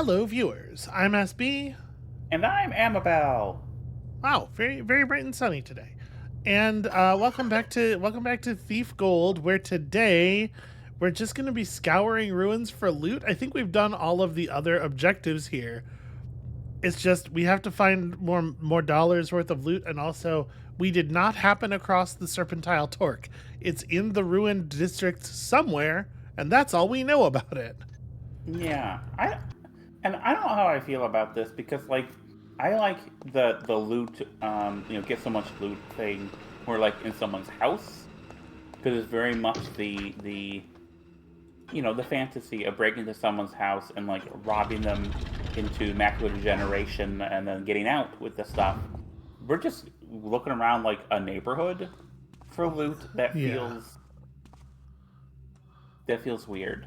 Hello, viewers. I'm SB. And I'm Amabel. Wow, very very bright and sunny today. And welcome back to Thief Gold, where today we're just going to be scouring ruins for loot. I think we've done all of the other objectives here. It's just we have to find more dollars worth of loot, and also we did not happen across the Serpentile Torque. It's in the ruined district somewhere, and that's all we know about it. Yeah, I don't know how I feel about this because I like the loot, get so much loot thing where like in someone's house because it's very much the fantasy of breaking into someone's house and like robbing them into macular degeneration and then getting out with the stuff. We're just looking around like a neighborhood for loot that Yeah, feels weird,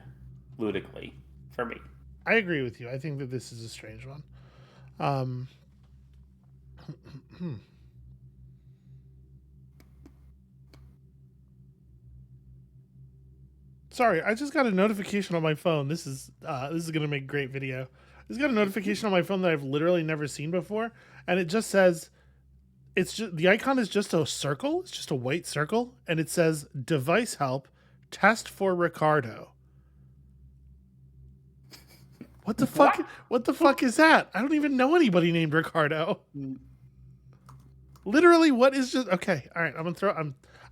ludically for me. I agree with you. I think that this is a strange one. Um, Sorry, I just got a notification on my phone. This is gonna make a great video. I just got a notification on my phone that I've literally never seen before, and it just says it's just the icon is just a circle. It's just a white circle, and it says device help, test for Ricardo. What the fuck? What? What the fuck is that? I don't even know anybody named Ricardo. Literally, what is just okay? All right,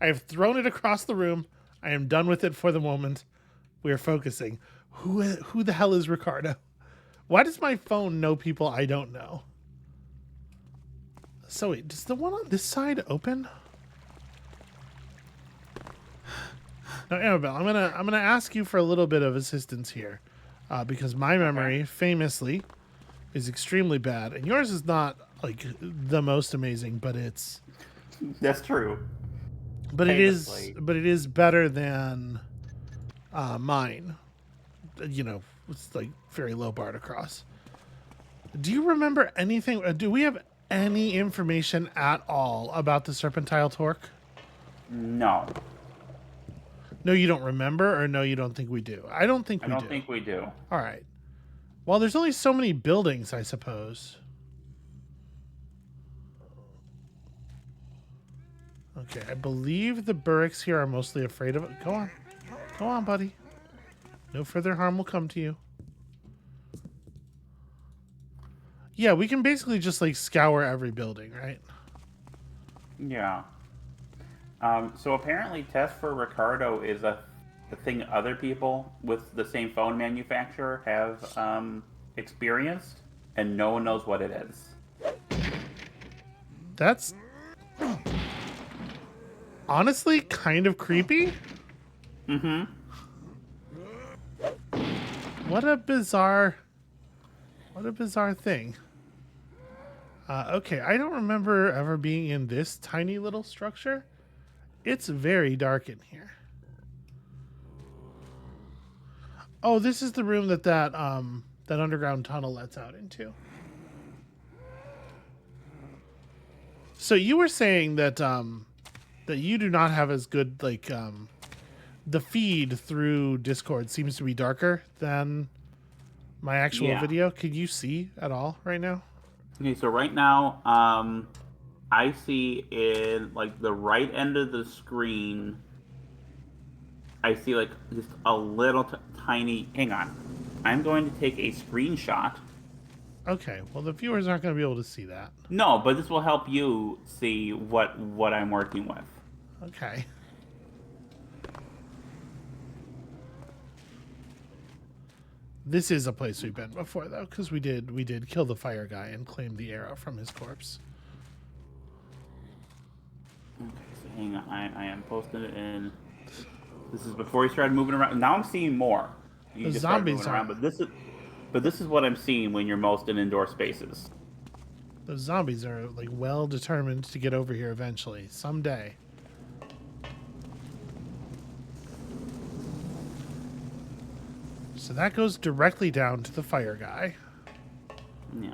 I have thrown it across the room. I am done with it for the moment. We are focusing. Who the hell is Ricardo? Why does my phone know people I don't know? So wait, does the one on this side open? Now, Annabelle, I'm gonna ask you for a little bit of assistance here, because my memory, Okay. famously, is extremely bad, and yours is not like the most amazing, but That's true. it is Famously. better than mine. You know, it's like very low bar to cross. Do you remember anything? Do we have any information at all about the Serpentile Torque? No, No, you don't remember, or no, you don't think we do? I don't think I we don't do. think we do. All right. Well, there's only so many buildings, I suppose. Okay, I believe the Burricks here are mostly afraid of it. Go on. Go on, buddy. No further harm will come to you. Yeah, we can basically just like scour every building, right? Yeah. So apparently, test for Ricardo is a thing other people with the same phone manufacturer have experienced, and no one knows what it is. That's honestly kind of creepy. Mm-hmm. What a bizarre thing. Okay, I don't remember ever being in this tiny little structure. It's very dark in here. Oh, this is the room that underground tunnel lets out into. So you were saying that you do not have as good the feed through Discord seems to be darker than my actual Yeah. video. Can you see at all right now? Okay. So right now, I see in like the right end of the screen, I see like just a little tiny. Hang on. I'm going to take a screenshot. Okay, well the viewers aren't going to be able to see that. No, but this will help you see what I'm working with. Okay. This is a place we've been before though, because we did kill the fire guy and claim the arrow from his corpse. Okay, so hang on. I am posting it in. This is before he started moving around. Now I'm seeing more. You The just started zombies moving around, are but this is what I'm seeing when you're most in indoor spaces. those zombies are like well determined to get over here eventually, someday. So that goes directly down to the fire guy. Yeah.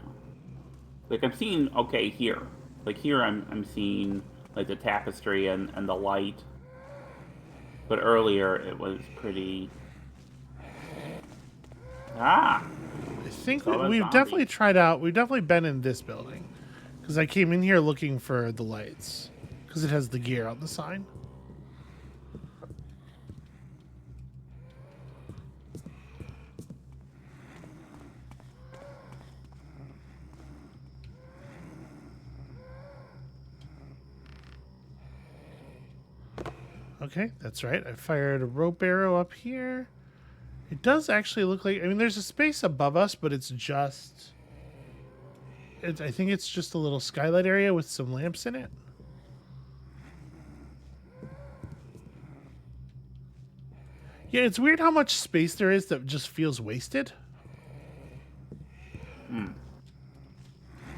Like I'm seeing okay here. Like here I'm seeing like the tapestry and the light. But earlier it was pretty. Ah! I think So that's we've definitely zombies. tried out. We've definitely been in this building because I came in here looking for the lights because it has the gear on the sign. Okay, that's right. I fired a rope arrow up here. It does actually look like... I mean, there's a space above us, but it's just... I think it's just a little skylight area with some lamps in it. Yeah, it's weird how much space there is that just feels wasted.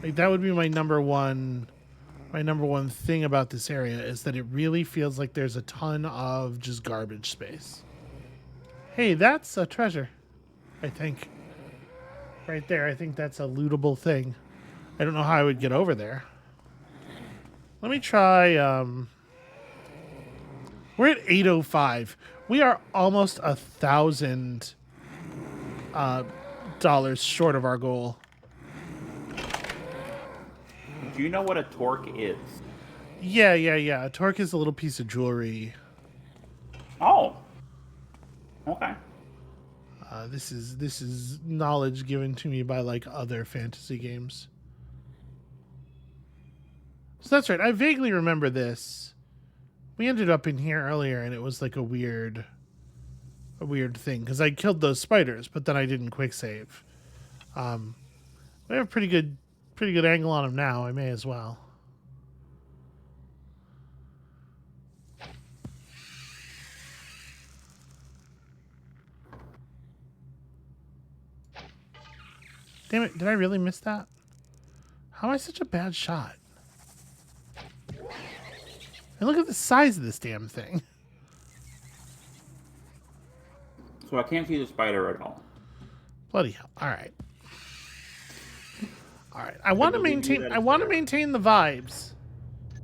Like, that would be my number one thing about this area is that it really feels like there's a ton of just garbage space. Hey, that's a treasure, I think. Right there, I think that's a lootable thing. I don't know how I would get over there. Let me try, we're at 805. We are almost $1,000 short of our goal. Do you know what a torque is? Yeah. A torque is a little piece of jewelry. Oh. Okay. This is knowledge given to me by like other fantasy games. So that's right. I vaguely remember this. We ended up in here earlier, and it was like a weird thing because I killed those spiders, but then I didn't quick save. We have a pretty good angle on them now. I may as well. Damn it! Did I really miss that? How am I such a bad shot? And look at the size of this damn thing. So I can't see the spider at all. Bloody hell! All right. I want to maintain the vibes,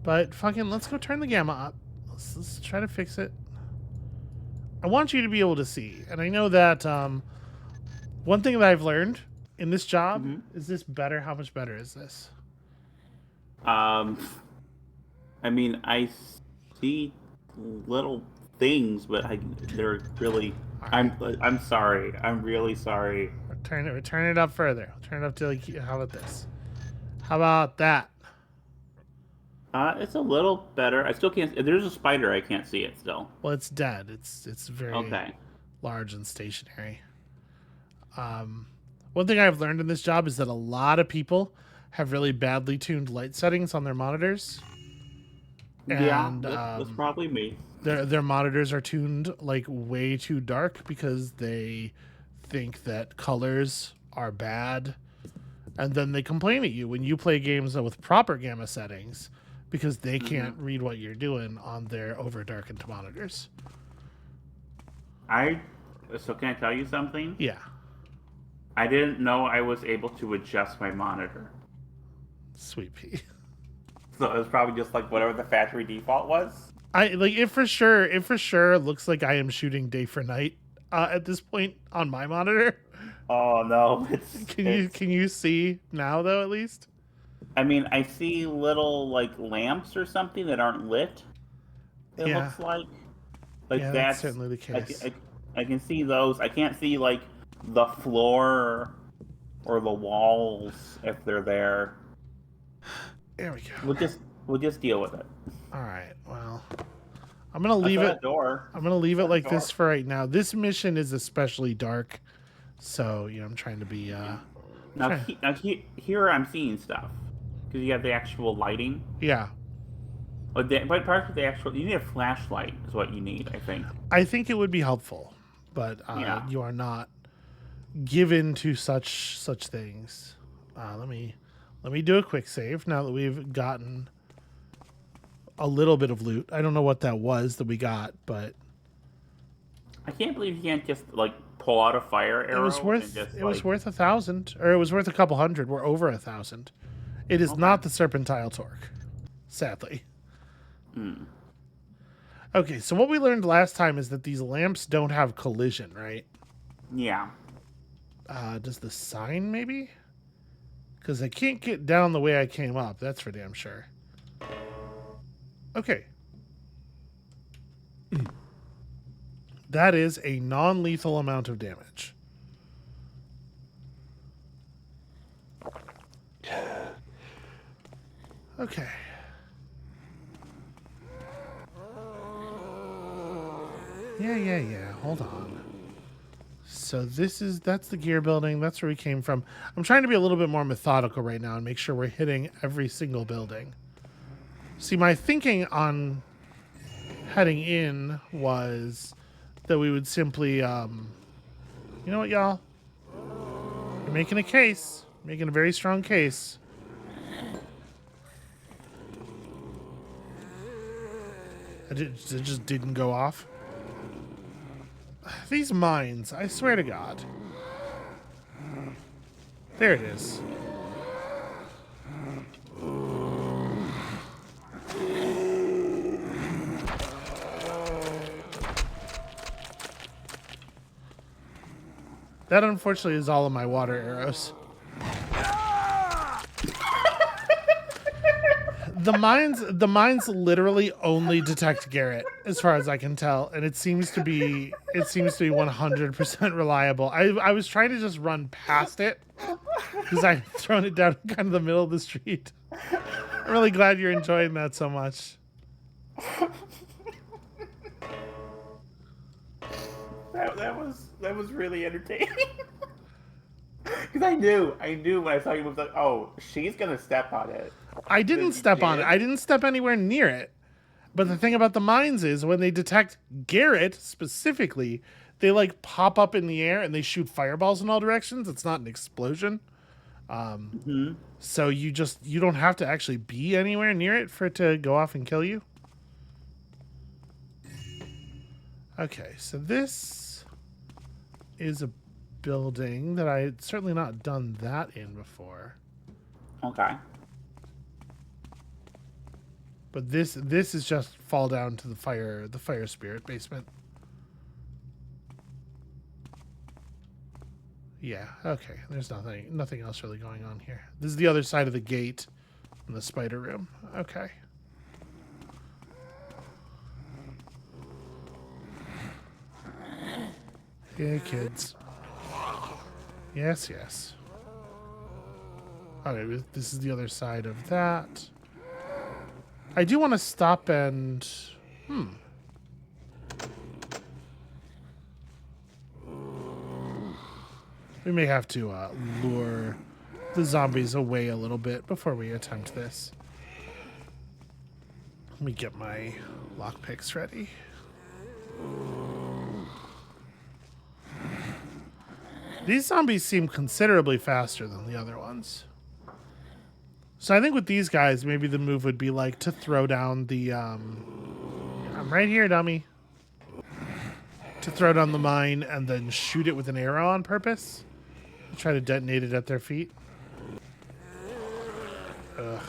but fucking let's go turn the gamma up. Let's try to fix it. I want you to be able to see, and I know that one thing that I've learned in this job is this better. How much better is this? I mean, I see little things, but they're really. Right. I'm sorry. I'm really sorry. Turn it up further. Turn it up to like. How about this? How about that? It's a little better. I still can't. There's a spider. I can't see it still. Well, it's dead. It's very large and stationary. One thing I've learned in this job is that a lot of people have really badly tuned light settings on their monitors. And, that's probably me. Their monitors are tuned like way too dark because they think that colors are bad, and then they complain at you when you play games with proper gamma settings because they can't read what you're doing on their over darkened monitors. So can I tell you something? Yeah. I didn't know I was able to adjust my monitor. Sweet pea. So it was probably just like whatever the factory default was. It for sure looks like I am shooting day for night at this point on my monitor. Oh no! Can you see now though at least? I mean, I see little like lamps or something that aren't lit. It looks like that's certainly the case. I can see those. I can't see like the floor or the walls if they're there. There we go. We'll just deal with it. All right. Well, I'm gonna leave it. I'm gonna leave it like this for right now. This mission is especially dark, so I'm trying to be. Here I'm seeing stuff because you have the actual lighting. Yeah. But part of the actual, you need a flashlight is what you need. I think it would be helpful, but you are not given to such things. Let me do a quick save now that we've gotten a little bit of loot. I don't know what that was that we got, but I can't believe you can't just like pull out a fire arrow. It was worth 1,000, or it was worth a couple hundred. We're over 1,000. It is not the serpentile torque, sadly. Okay, so what we learned last time is that these lamps don't have collision, right? Yeah. Does the sign maybe? Because I can't get down the way I came up. That's for damn sure. Okay. That is a non-lethal amount of damage. Okay. Yeah. Hold on. So that's the gear building. That's where we came from. I'm trying to be a little bit more methodical right now and make sure we're hitting every single building. See, my thinking on heading in was that we would simply, you know what, y'all? You're making a case. Making a very strong case. It just didn't go off. These mines, I swear to God. There it is. That unfortunately is all of my water arrows. The mines literally only detect Garrett, as far as I can tell, and it seems to be 100% reliable. I was trying to just run past it because I'd thrown it down kind of the middle of the street. I'm really glad you're enjoying that so much. That was really entertaining. Because I knew when I saw you move, like, oh, she's gonna step on it. I didn't step on it. I didn't step anywhere near it. But the thing about the mines is when they detect Garrett specifically, they like pop up in the air and they shoot fireballs in all directions. It's not an explosion. So you don't have to actually be anywhere near it for it to go off and kill you. Okay, so this is a building that I had certainly not done that in before. Okay. But this is just fall down to the fire spirit basement. Yeah, okay. There's nothing else really going on here. This is the other side of the gate in the spider room. Okay. Yeah, kids. Yes. Okay, this is the other side of that. I do want to stop and... We may have to lure the zombies away a little bit before we attempt this. Let me get my lockpicks ready. These zombies seem considerably faster than the other ones. So I think with these guys, maybe the move would be like to throw down the... I'm right here, dummy. To throw down the mine and then shoot it with an arrow on purpose. Try to detonate it at their feet. Ugh.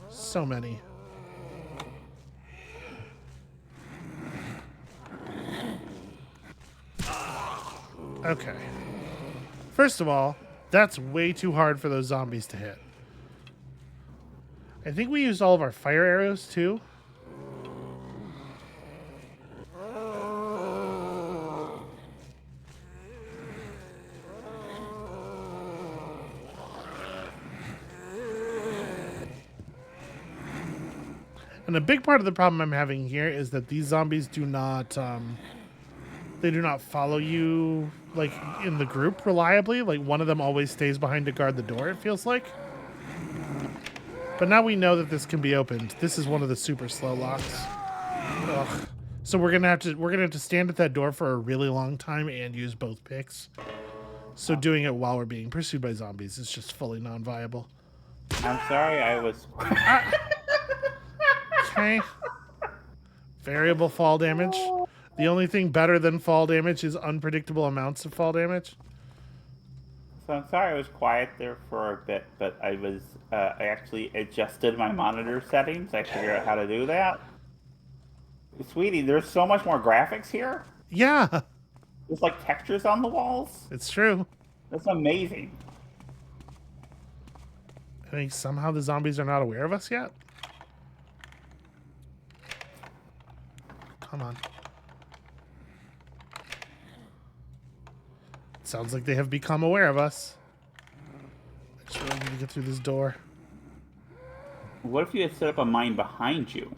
So many. Okay. First of all, that's way too hard for those zombies to hit. I think we used all of our fire arrows too. And a big part of the problem I'm having here is that these zombies do not, they do not follow you, like, in the group reliably. Like, one of them always stays behind to guard the door, it feels like. But now we know that this can be opened. This is one of the super slow locks. Ugh. So we're gonna have to stand at that door for a really long time and use both picks. So doing it while we're being pursued by zombies is just fully non-viable. I'm sorry, I was... Okay. Variable fall damage. The only thing better than fall damage is unpredictable amounts of fall damage. So I'm sorry I was quiet there for a bit, but I actually adjusted my monitor settings. I figured out how to do that. Sweetie, there's so much more graphics here. Yeah. There's like textures on the walls. It's true. That's amazing. I think somehow the zombies are not aware of us yet. Come on. Sounds like they have become aware of us. I just really need to get through this door. What if you had set up a mine behind you?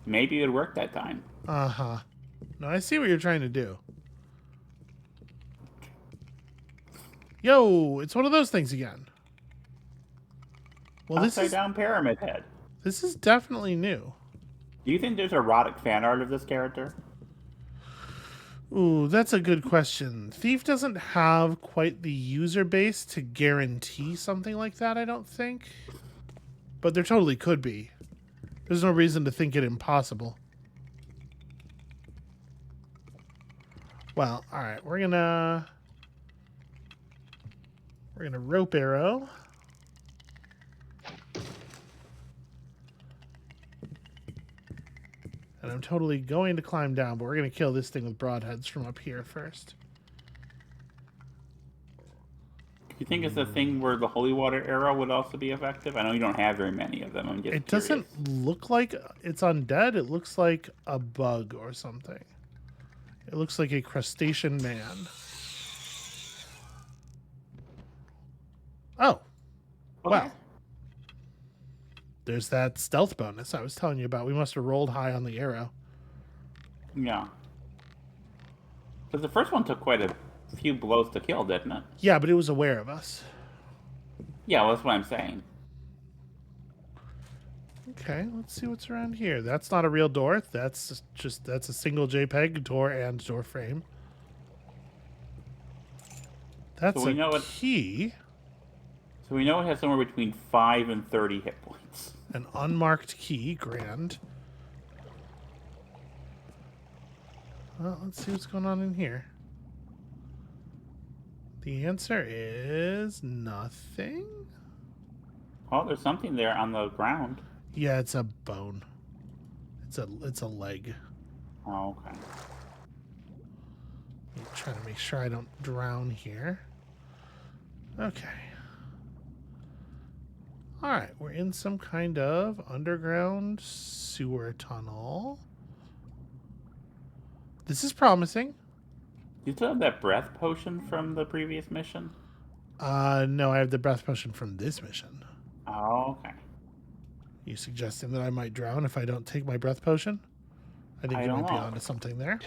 Maybe it would work that time. Uh-huh. No, I see what you're trying to do. Yo, it's one of those things again. Well, Upside down pyramid head. this is definitely new. Do you think there's erotic fan art of this character? Ooh, that's a good question. Thief doesn't have quite the user base to guarantee something like that, I don't think. But there totally could be. There's no reason to think it impossible. Well, alright, we're gonna rope arrow. And I'm totally going to climb down, but we're going to kill this thing with broadheads from up here first. You think it's a thing where the holy water arrow would also be effective? I know you don't have very many of them. I'm just It curious. doesn't look like it's undead. It looks like a bug or something. It looks like a crustacean man. Oh. Okay. Well. There's that stealth bonus I was telling you about. We must have rolled high on the arrow. Yeah. Because the first one took quite a few blows to kill, didn't it? Yeah, but it was aware of us. Yeah, well, that's what I'm saying. Okay, let's see what's around here. That's not a real door. That's a single JPEG door and door frame. That's So we a know key. So we know it has somewhere between 5 and 30 hit points. An unmarked key. Grand. Well, let's see what's going on in here. The answer is nothing. Oh, there's something there on the ground. Yeah, it's a bone. It's a leg. Oh, okay. I'm trying to make sure I don't drown here. Okay. Alright, we're in some kind of underground sewer tunnel. This is promising. You still have that breath potion from the previous mission? No, I have the breath potion from this mission. Oh, okay. You suggesting that I might drown if I don't take my breath potion? I think you might be onto something there.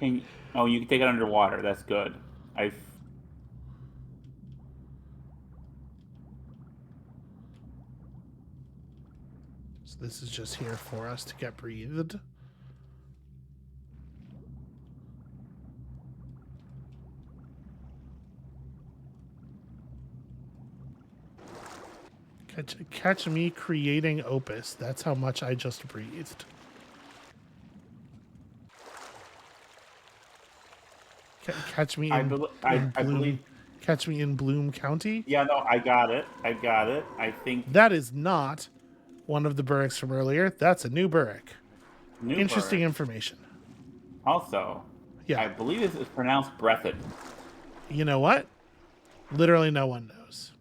You can take it underwater. That's good. So this is just here for us to get breathed. Catch me creating opus. That's how much I just breathed. Catch me in believe. Catch me in Bloom County. Yeah, no, I got it. I think that is not one of the Burricks from earlier. That's a new Burrick. Interesting information. Also, yeah, I believe this is pronounced breathed. You know what? Literally, no one knows.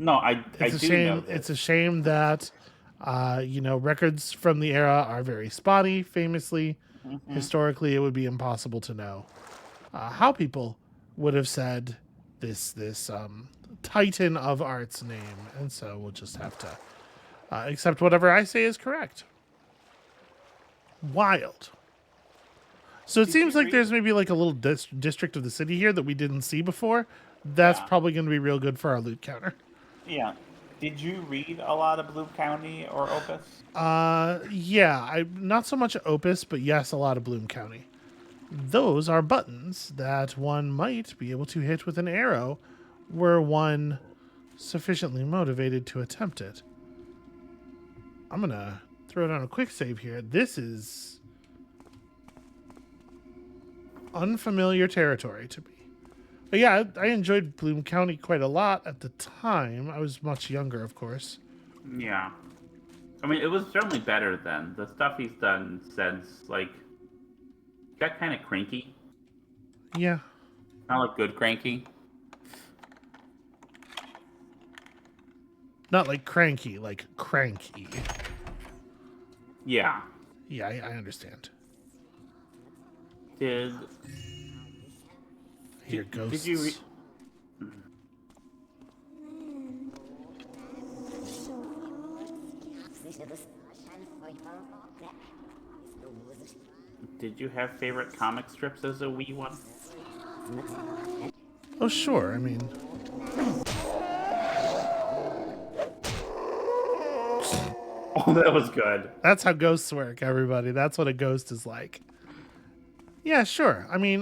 No, I do know this. It's a shame that, records from the era are very spotty. Famously, historically, it would be impossible to know how people would have said this titan of art's name, and so we'll just have to accept whatever I say is correct. Wild. So it seems like there's maybe like a little district of the city here that we didn't see before. That's probably going to be real good for our loot counter. Yeah. Did you read a lot of Bloom County or Opus? Yeah. Not so much Opus, but yes, a lot of Bloom County. Those are buttons that one might be able to hit with an arrow were one sufficiently motivated to attempt it. I'm going to throw down a quick save here. This is unfamiliar territory to me. But yeah, I enjoyed Bloom County quite a lot at the time. I was much younger, of course. Yeah. I mean, it was certainly better then. The stuff he's done since, got kind of cranky. Yeah. Not like good cranky. Not like cranky, like cranky. Yeah. Yeah, I understand. Did I hear did you ghosts. did you have favorite comic strips as a wee one? Oh, sure. I mean, Oh, that was good. that's how ghosts work, everybody. That's what a ghost is like. Yeah, sure. I mean,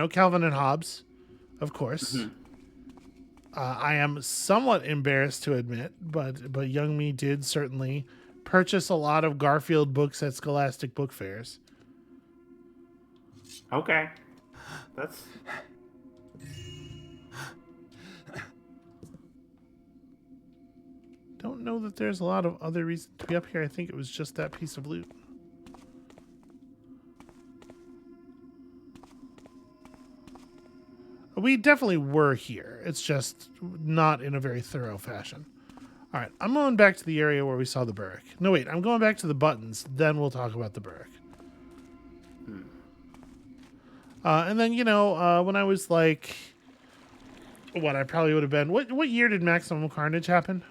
Calvin and Hobbes, of course. Hmm. I am somewhat embarrassed to admit, but young me did certainly purchase a lot of Garfield books at Scholastic book fairs. Okay. That's Don't know that there's a lot of other reasons to be up here. I think it was just that piece of loot. We definitely were here. It's just not in a very thorough fashion. All right, I'm going back to the area where we saw the Burrick. No, wait, I'm going back to the buttons. Then we'll talk about the Burrick. And then, when I was like, what I probably would have been. What year did Maximum Carnage happen?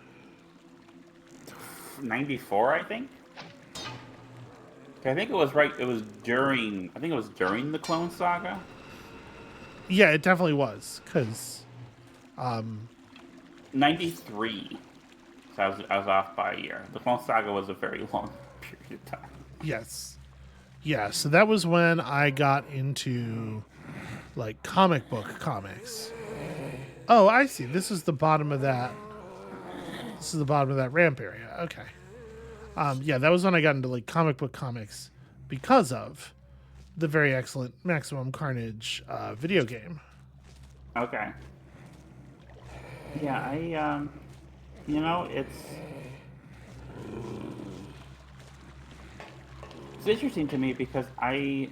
94, I think. I think it was right. It was during. I think it was during the Clone Saga. Yeah, it definitely was. Because 93. So I was off by a year. The Clone Saga was a very long period of time. yes. Yeah, so that was when I got into like comic book comics. Oh, I see. This is the bottom of that. This is the bottom of that ramp area. Okay. Yeah, that was when I got into like comic book comics because of the very excellent Maximum Carnage video game. Okay. Yeah, it's interesting to me because I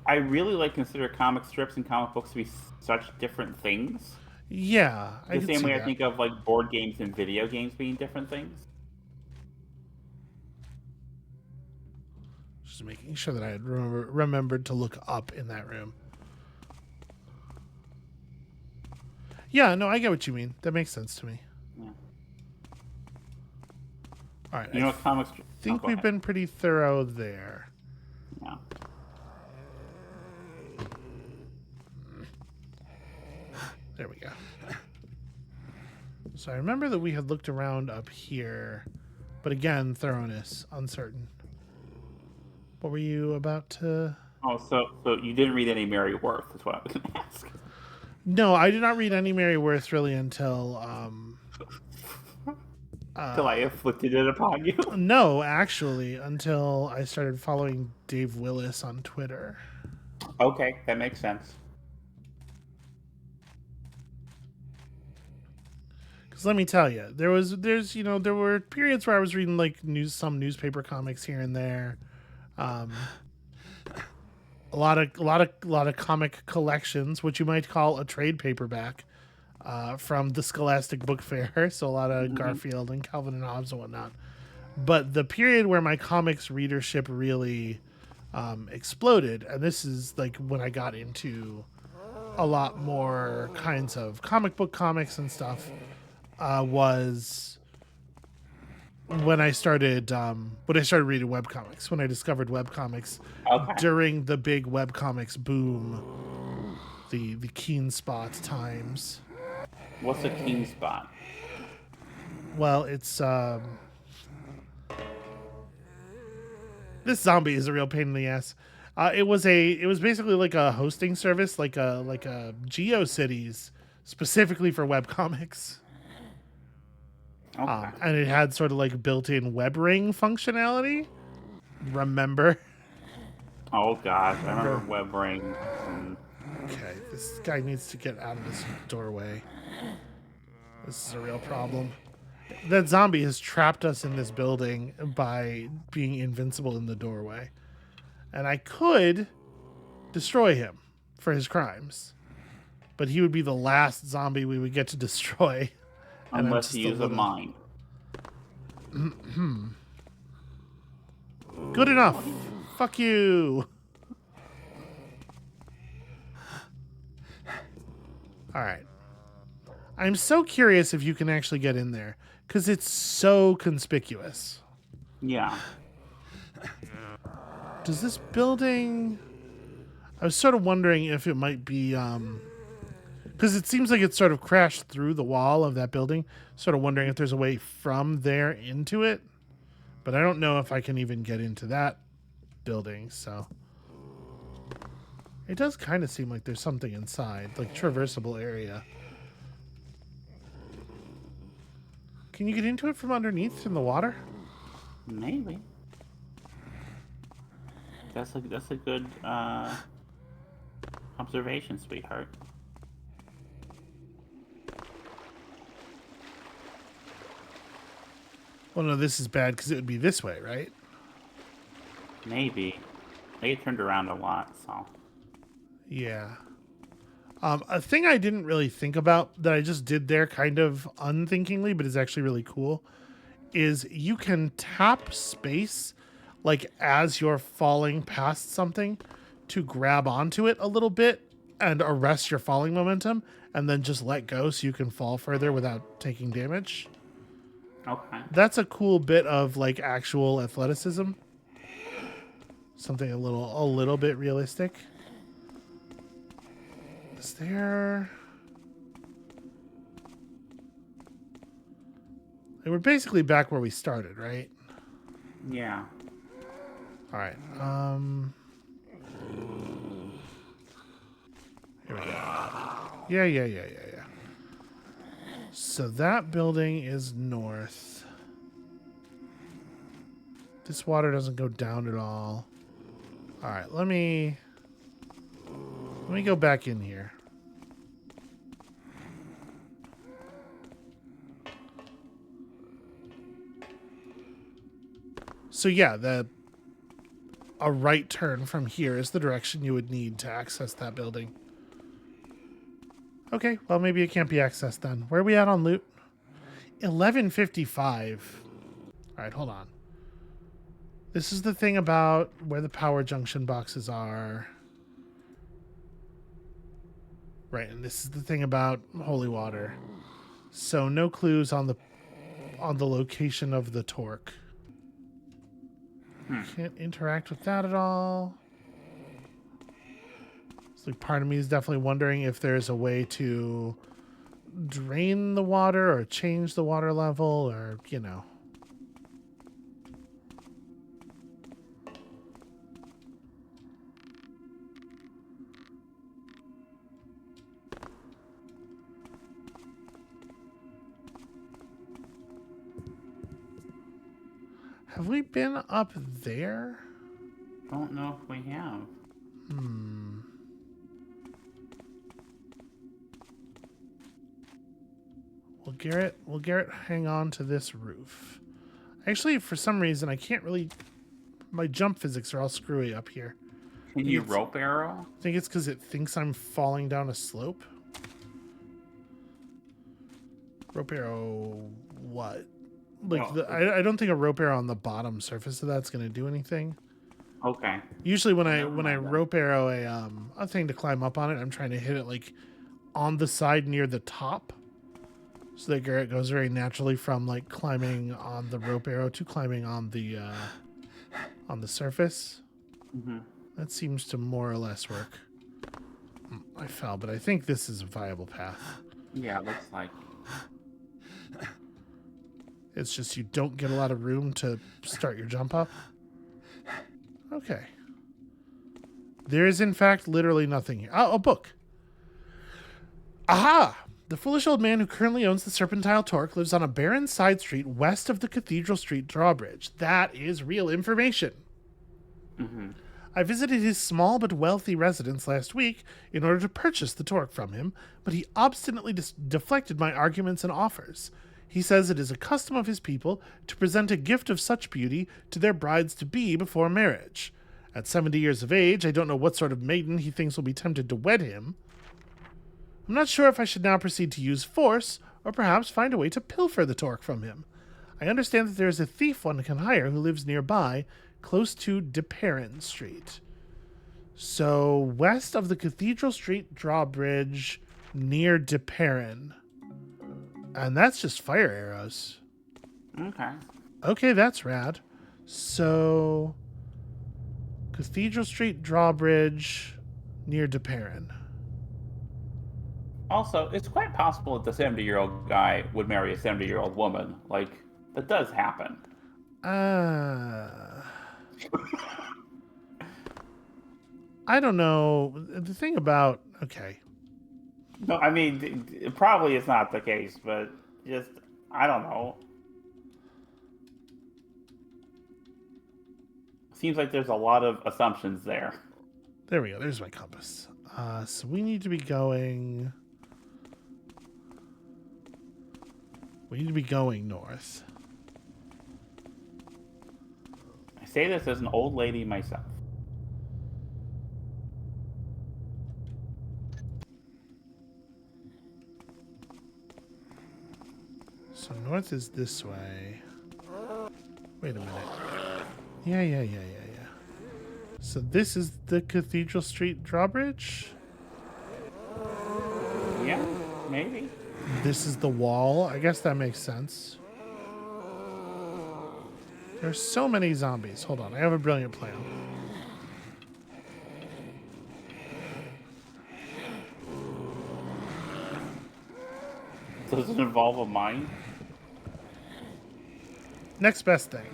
really like consider comic strips and comic books to be such different things. Yeah, I The can same see way I that. think of like board games and video games being different things. Just making sure that I had remembered to look up in that room. Yeah, no, I get what you mean. That makes sense to me. Yeah. All right, You know what comics? I think go we've ahead. been pretty thorough there. Yeah. There we go. So I remember that we had looked around up here, but again, thoroughness, uncertain. What were you about to... Oh, so you didn't read any Mary Worth? Is what I was going to ask. No, I did not read any Mary Worth really until... Till I inflicted it upon you. no, actually, until I started following Dave Willis on Twitter. Okay, that makes sense. Because let me tell you, there were periods where I was reading like some newspaper comics here and there, a lot of comic collections, which you might call a trade paperback, from the Scholastic Book Fair. So a lot of Garfield and Calvin and Hobbes and whatnot. But the period where my comics readership really exploded, and this is like when I got into a lot more kinds of comic book comics and stuff, was when I started reading webcomics, when I discovered webcomics Okay. during the big webcomics boom, the Keen Spot times. What's a keen spot? Well, it's this zombie is a real pain in the ass. It was basically like a hosting service, like a GeoCities specifically for webcomics. Okay. And it had sort of like built-in web ring functionality. Remember? Oh gosh, I remember web rings. And... Okay, this guy needs to get out of this doorway. This is a real problem. That zombie has trapped us in this building by being invincible in the doorway. And I could destroy him for his crimes. But he would be the last zombie we would get to destroy. And Unless you use a mine. Good enough. Fuck you. All right. I'm so curious if you can actually get in there because it's so conspicuous. Yeah. Does this building... I was sort of wondering if it might be... because it seems like it sort of crashed through the wall of that building. Sort of wondering if there's a way from there into it. But I don't know if I can even get into that building, so... It does kind of seem like there's something inside, like traversable area. Can you get into it from underneath in the water? Maybe. That's a good observation, sweetheart. Well, no, this is bad because it would be this way, right? Maybe. They get turned around a lot, so. Yeah. A thing I didn't really think about that I just did there kind of unthinkingly, but is actually really cool, is you can tap space like as you're falling past something to grab onto it a little bit and arrest your falling momentum and then just let go so you can fall further without taking damage. Okay. That's a cool bit of like actual athleticism. Something a little bit realistic. Is there... And we're basically back where we started, right? Yeah. All right. Here we go. Yeah. So that building is north. This water doesn't go down at all. All right, let me go back in here. So yeah, a right turn from here is the direction you would need to access that building. Okay, well maybe it can't be accessed then. Where are we at on loot? 1155. All right, hold on. This is the thing about where the power junction boxes are. Right, and this is the thing about holy water. So no clues on the location of the torque. Can't interact with that at all. So part of me is definitely wondering if there's a way to drain the water or change the water level or, you know. Have we been up there? Don't know if we have. Will Garrett hang on to this roof? Actually, for some reason, I can't really... My jump physics are all screwy up here. Can you rope arrow? I think it's because it thinks I'm falling down a slope. Rope arrow... What? Like, I don't think a rope arrow on the bottom surface of that's going to do anything. Okay. Usually when I rope arrow a thing to climb up on it, I'm trying to hit it like on the side near the top. So that Garrett goes very naturally from like climbing on the rope arrow to climbing on the surface. Mm-hmm. That seems to more or less work. I fell, but I think this is a viable path. Yeah, it looks like. It's just you don't get a lot of room to start your jump up. Okay. There is, in fact, literally nothing here. Oh, a book. Aha! The foolish old man who currently owns the Serpentile Torque lives on a barren side street west of the Cathedral Street drawbridge. That is real information. Mm-hmm. I visited his small but wealthy residence last week in order to purchase the torque from him, but he obstinately deflected my arguments and offers. He says it is a custom of his people to present a gift of such beauty to their brides-to-be before marriage. At 70 years of age, I don't know what sort of maiden he thinks will be tempted to wed him. I'm not sure if I should now proceed to use force, or perhaps find a way to pilfer the torque from him. I understand that there is a thief one can hire who lives nearby, close to DeParron Street. So west of the Cathedral Street drawbridge near DeParron. And that's just fire arrows. Okay. Okay, that's rad. So Cathedral Street drawbridge near DeParron. Also, it's quite possible that the 70-year-old guy would marry a 70-year-old woman. Like, that does happen. I don't know. The thing about... Okay. No, I mean, it probably is not the case, but just, I don't know. Seems like there's a lot of assumptions there. There we go. There's my compass. So we need to be going... We need to be going north. I say this as an old lady myself. So north is this way. Wait a minute. Yeah. So this is the Cathedral Street drawbridge? Yeah, maybe. This is the wall. I guess that makes sense. There's so many zombies. Hold on. I have a brilliant plan. Does it involve a mine? Next best thing.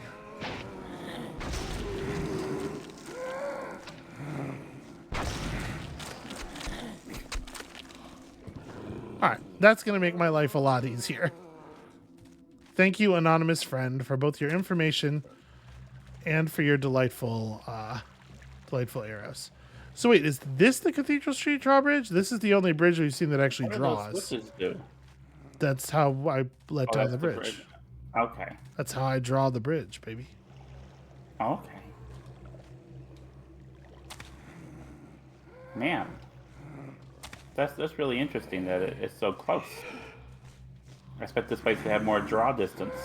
Alright, that's going to make my life a lot easier. Thank you, anonymous friend, for both your information and for your delightful arrows. So wait, is this the Cathedral Street drawbridge? This is the only bridge we've seen that actually What do draws. those switches do? That's how I let down that's the bridge. Okay. That's how I draw the bridge, baby. Okay. Man. That's really interesting that it's so close. I expect this place to have more draw distance.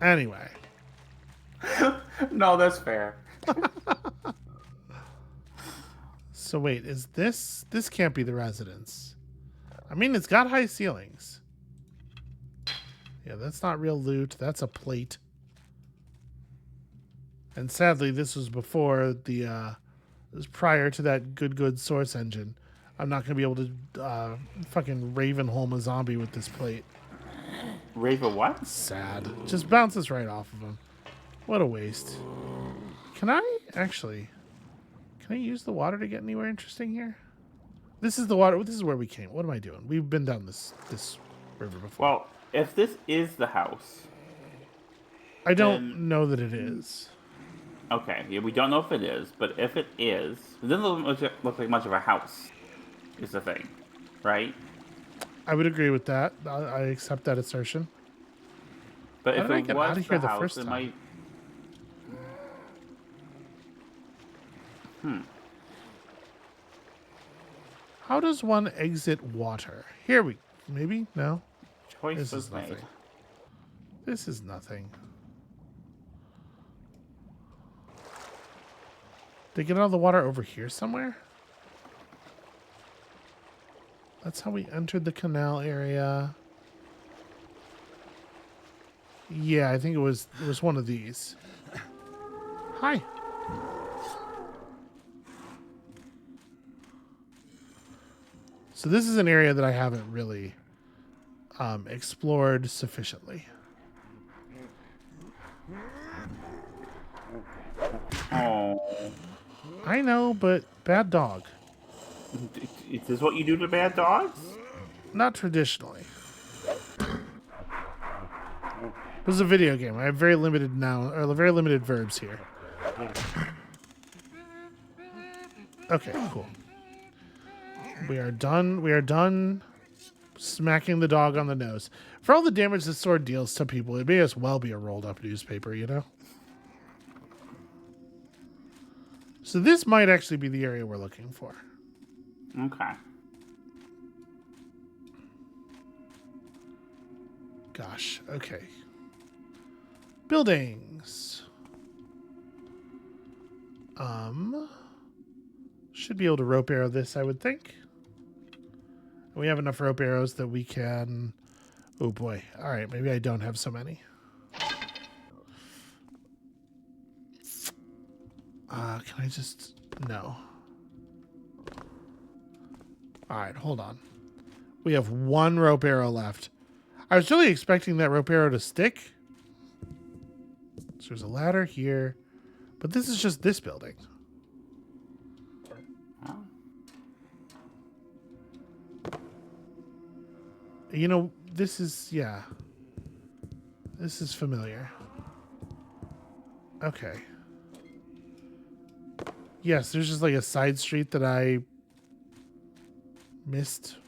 Anyway. No, that's fair. So wait, is this can't be the residence. I mean, it's got high ceilings. Yeah, that's not real loot. That's a plate. And sadly, this was before the it was prior to that good source engine. I'm not going to be able to fucking Ravenholm a zombie with this plate. Raven what? Sad. Just bounces right off of him. What a waste. Can I use the water to get anywhere interesting here? This is the water. This is where we came. What am I doing? We've been down this river before. Well, if this is the house, I don't know that it is. Okay, yeah, we don't know if it is, but if it is, it doesn't look like much of a house, is the thing, right? I would agree with that. I accept that assertion. But How if did I it get out was of here the the house, first it time? might... How does one exit water? Here we... Maybe? No? Choice This was is made. nothing. This is nothing. Did they get out of the water over here somewhere? That's how we entered the canal area. Yeah, I think it was one of these. Hi. So this is an area that I haven't really explored sufficiently. Oh. I know, but bad dog. Is this what you do to bad dogs? Not traditionally. This is a video game. I have very limited very limited verbs here. Okay, cool. We are done. We are done smacking the dog on the nose. For all the damage this sword deals to people, it may as well be a rolled up newspaper, you know? So this might actually be the area we're looking for. Okay. gosh. Okay. Buildings. Should be able to rope arrow this, I would think. We have enough rope arrows that we can... Oh boy. All right, maybe I don't have so many. Can I just... No. All right, hold on. We have one rope arrow left. I was really expecting that rope arrow to stick. So there's a ladder here. But this is just this building. You know, this is... Yeah. This is familiar. Okay. Yes, there's just like a side street that I missed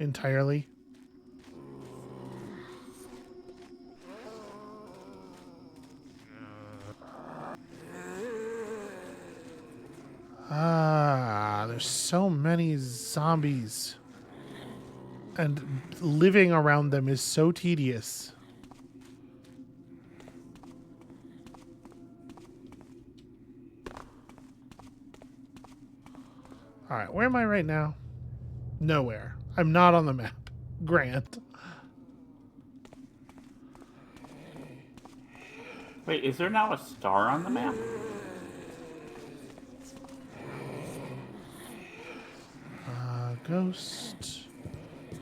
entirely. There's so many zombies. And living around them is so tedious. All right, where am I right now? Nowhere. I'm not on the map. Grant. Wait, is there now a star on the map? Ghost.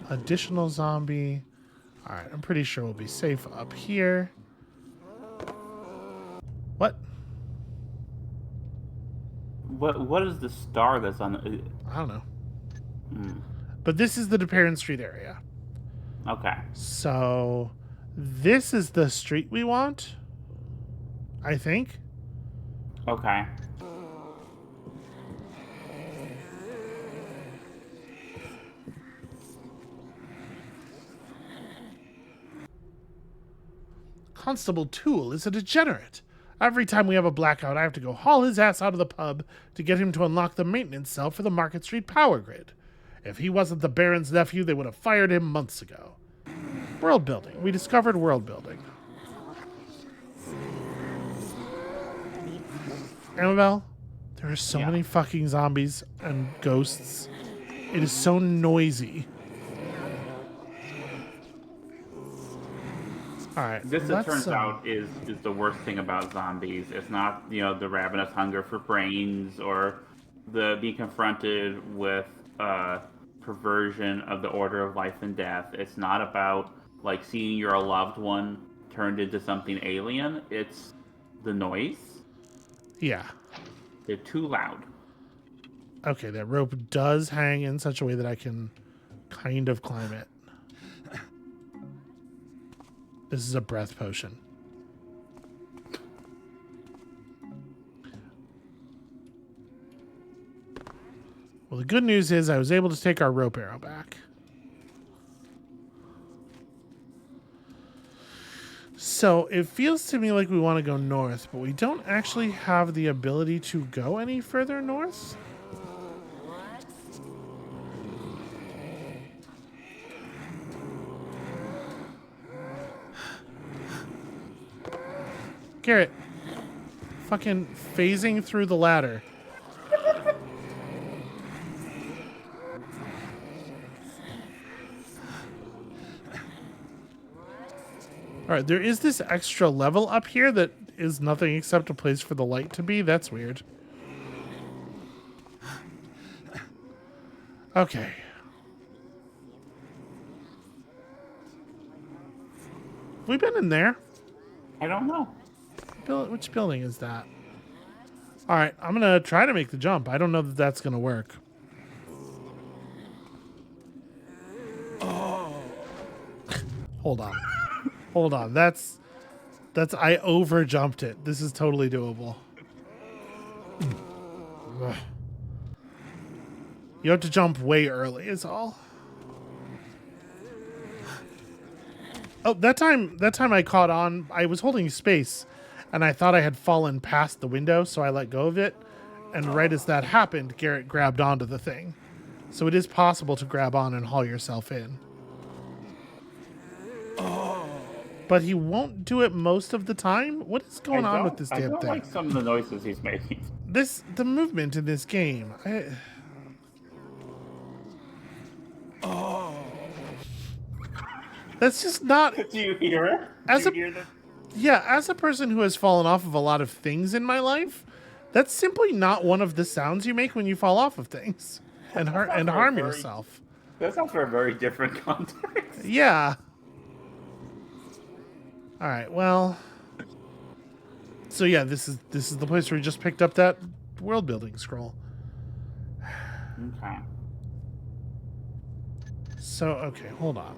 Additional zombie. All right, I'm pretty sure we'll be safe up here. What? What is the star that's on the... I don't know. But this is the Deparent Street area. Okay. So this is the street we want, I think. Okay. Constable Toole is a degenerate. Every time we have a blackout, I have to go haul his ass out of the pub to get him to unlock the maintenance cell for the Market Street power grid. If he wasn't the Baron's nephew, they would have fired him months ago. World building. We discovered world building. Amabel, there are so many fucking zombies and ghosts. It is so noisy. All right. This, it turns out, is the worst thing about zombies. It's not, the ravenous hunger for brains or the being confronted with perversion of the order of life and death. It's not about, like, seeing your loved one turned into something alien. It's the noise. Yeah. They're too loud. Okay, that rope does hang in such a way that I can kind of climb it. This is a breath potion. Well, the good news is I was able to take our rope arrow back. So it feels to me like we want to go north, but we don't actually have the ability to go any further north. Garrett, fucking phasing through the ladder. All right, there is this extra level up here that is nothing except a place for the light to be. That's weird. Okay. Have we been in there? I don't know. Which building is that? All right, I'm going to try to make the jump. I don't know that that's going to work. Oh. Hold on. Hold on. That's I over jumped it. This is totally doable. You have to jump way early is all. Oh, that time I caught on. I was holding space and I thought I had fallen past the window, so I let go of it. And right as that happened, Garrett grabbed onto the thing. So it is possible to grab on and haul yourself in. But he won't do it most of the time? What is going on with this I damn don't thing? like some of the noises he's making. The movement in this game. That's just not Do you hear it? Do as you a hear the? yeah, as a person who has fallen off of a lot of things in my life, that's simply not one of the sounds you make when you fall off of things and harm yourself. That sounds for a very different context. Yeah. All right. Well, so yeah, this is the place where we just picked up that world building scroll. Okay. So, okay, hold on.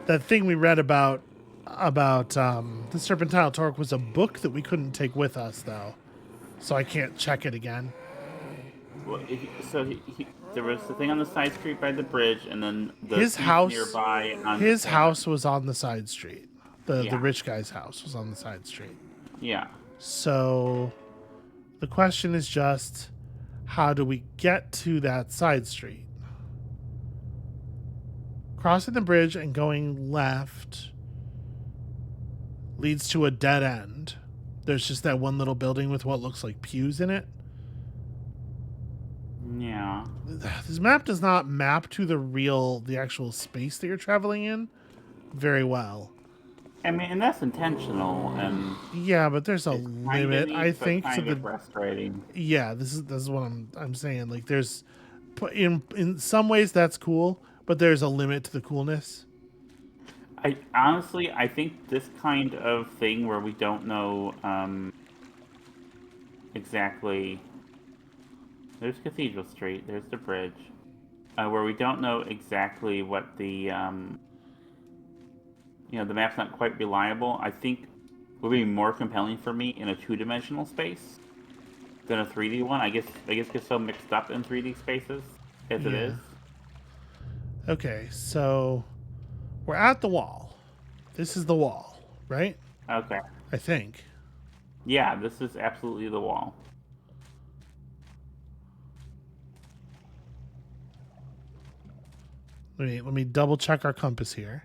That thing we read about the Serpentile Torque was a book that we couldn't take with us, though. So I can't check it again. Well, there was the thing on the side street by the bridge, and then the His thief house nearby. His house was on the side street. The Yeah. rich guy's house was on the side street. Yeah. So the question is just, how do we get to that side street? Crossing the bridge and going left leads to a dead end. There's just that one little building with what looks like pews in it. Yeah. This map does not map to the actual space that you're traveling in very well. I mean, and that's intentional, and Yeah, but there's a it's limit, neat, I but think, to kind the. of frustrating. Yeah, this is what I'm saying. Like, there's, in some ways that's cool, but there's a limit to the coolness. I honestly, I think this kind of thing where we don't know exactly. There's Cathedral Street. There's the bridge, where we don't know exactly what the the map's not quite reliable. I think would be more compelling for me in a two-dimensional space than a 3D one. I guess gets so mixed up in 3D spaces as it is. Okay, so we're at the wall. This is the wall, right? Okay. I think. Yeah, this is absolutely the wall. Let me double check our compass here.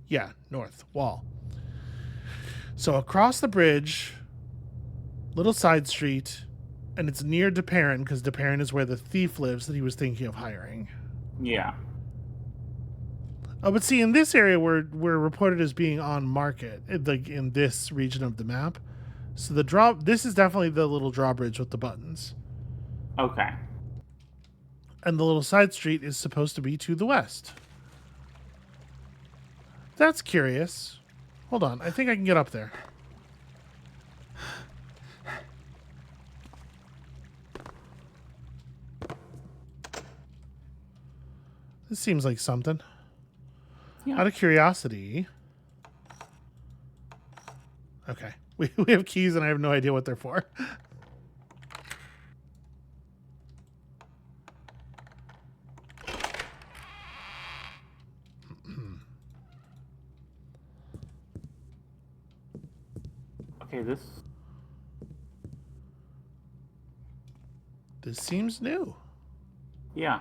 Yeah, north wall. So across the bridge, little side street, and it's near DeParron because DeParron is where the thief lives that he was thinking of hiring. Yeah. Oh, but see, in this area, we're reported as being on market, like in this region of the map. So this is definitely the little drawbridge with the buttons. Okay. And the little side street is supposed to be to the west. That's curious. Hold on, I think I can get up there. This seems like something. Yeah. Out of curiosity. Okay. We have keys and I have no idea what they're for. Okay, This seems new. Yeah.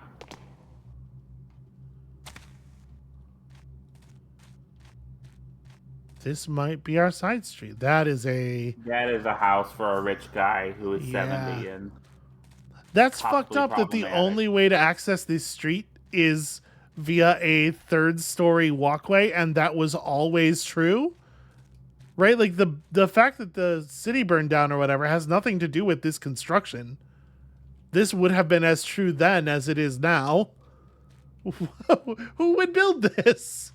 This might be our side street. That is a house for a rich guy who is Yeah. 70 and That's possibly fucked up that the problematic. only way to access this street is via a third story walkway, and that was always true. Right? Like the fact that the city burned down or whatever has nothing to do with this construction. This would have been as true then as it is now. Who would build this?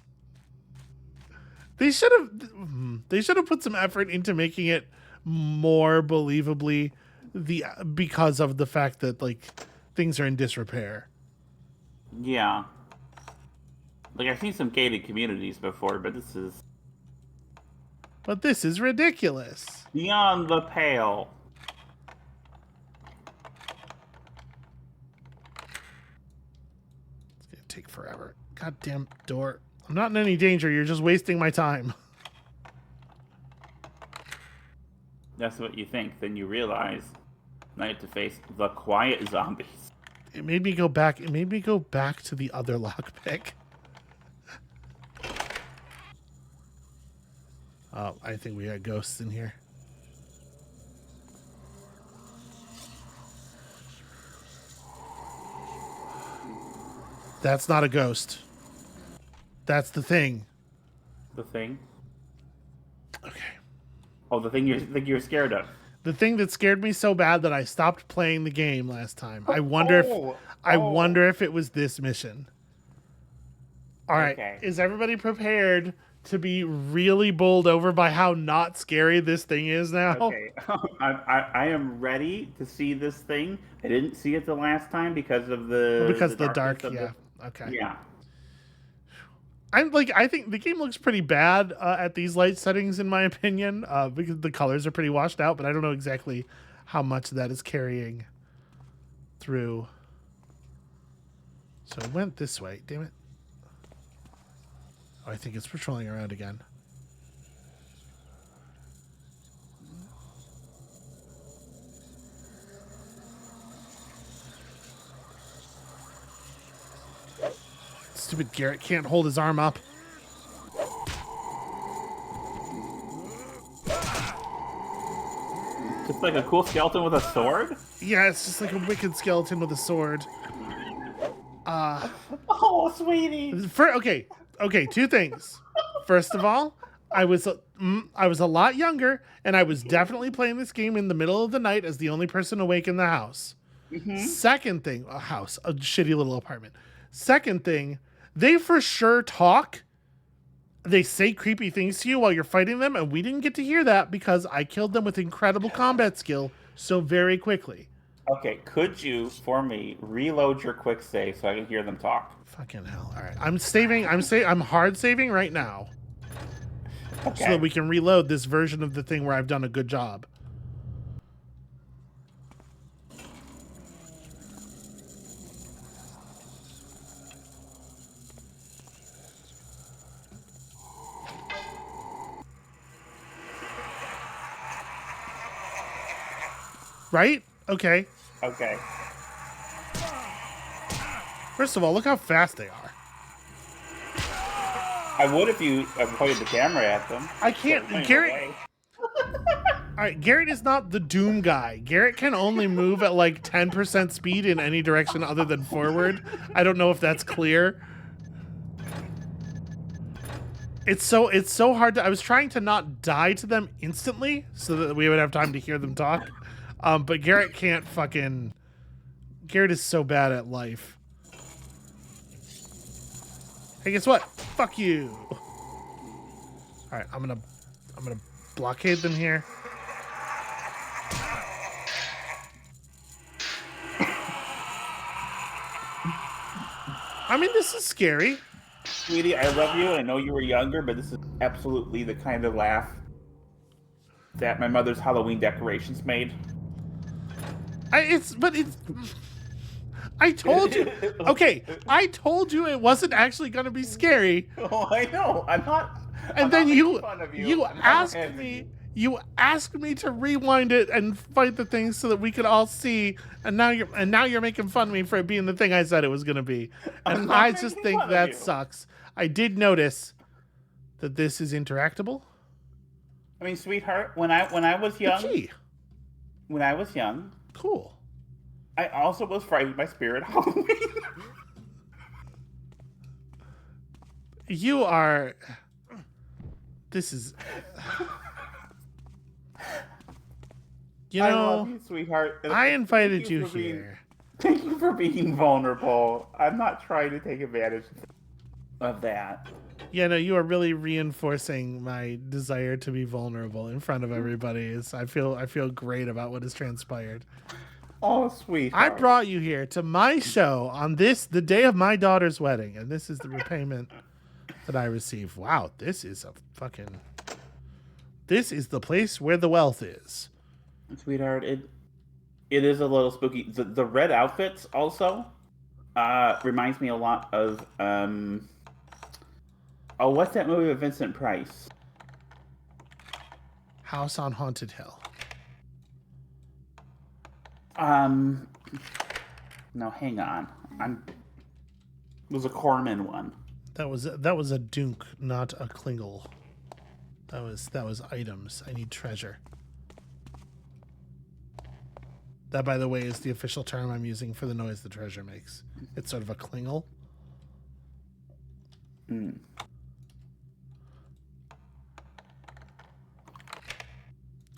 They should have put some effort into making it more believably because of the fact that like things are in disrepair. yeah. Like I've seen some gated communities before, but This is ridiculous. beyond the pale. It's gonna take forever. Goddamn door. I'm not in any danger. You're just wasting my time. That's what you think. Then you realize now you have to face the quiet zombies. It made me go back. It made me go back to the other lockpick. Oh, I think we got ghosts in here. That's not a ghost. That's the thing. The thing? Okay. Oh, the thing you're scared of. The thing that scared me so bad that I stopped playing the game last time. I wonder if it was this mission. All right. Okay. Is everybody prepared to be really bowled over by how not scary this thing is now? Okay. I am ready to see this thing. I didn't see it the last time because of the dark, darkness of yeah. Okay. Yeah. I think the game looks pretty bad at these light settings, in my opinion, because the colors are pretty washed out, but I don't know exactly how much that is carrying through. So it went this way. Damn it. Oh, I think it's patrolling around again. Stupid Garrett can't hold his arm up. Just like a cool skeleton with a sword? Yeah, it's just like a wicked skeleton with a sword. Oh, sweetie. Okay, two things. First of all, I was a lot younger, and I was definitely playing this game in the middle of the night as the only person awake in the house. Second thing, a shitty little apartment. Second thing, they for sure talk. They say creepy things to you while you're fighting them, and we didn't get to hear that because I killed them with incredible combat skill so very quickly. Okay, could you, for me, reload your quick save so I can hear them talk? Fucking hell. All right. I'm hard saving right now. Okay. So that we can reload this version of the thing where I've done a good job. Right? Okay. Okay. First of all, look how fast they are. I would if you pointed the camera at them. I can't. Garrett. All right, Garrett is not the Doom guy. Garrett can only move at like 10% speed in any direction other than forward. I don't know if that's clear. It's so hard to. I was trying to not die to them instantly so that we would have time to hear them talk. But Garrett can't fucking. Garrett is so bad at life. Hey, guess what? Fuck you. All right, I'm gonna blockade them here. I mean, this is scary. Sweetie, I love you, and I know you were younger, but this is absolutely the kind of laugh that my mother's Halloween decorations made. I told you. Okay, I told you it wasn't actually going to be scary. Oh, I know. I'm not. And then you asked asked me to rewind it and fight the thing so that we could all see. And now you're making fun of me for it being the thing I said it was going to be. And I just think that sucks. I did notice that this is interactable. I mean, sweetheart, when I was young, cool. I also was frightened by Spirit Halloween. You are. This is. I love you, sweetheart. I invited you here. Thank you for being vulnerable. I'm not trying to take advantage of that. Yeah, no, you are really reinforcing my desire to be vulnerable in front of everybody. I feel great about what has transpired. Oh, sweet. I brought you here to my show on the day of my daughter's wedding, and this is the repayment that I receive. Wow, this is the place where the wealth is. Sweetheart, it is a little spooky. The red outfits also reminds me a lot of what's that movie with Vincent Price? House on Haunted Hill. No, hang on. It was a Corman one. That was a Dunk, not a Klingle. That was items. I need treasure. That, by the way, is the official term I'm using for the noise the treasure makes. It's sort of a klingle. Hmm.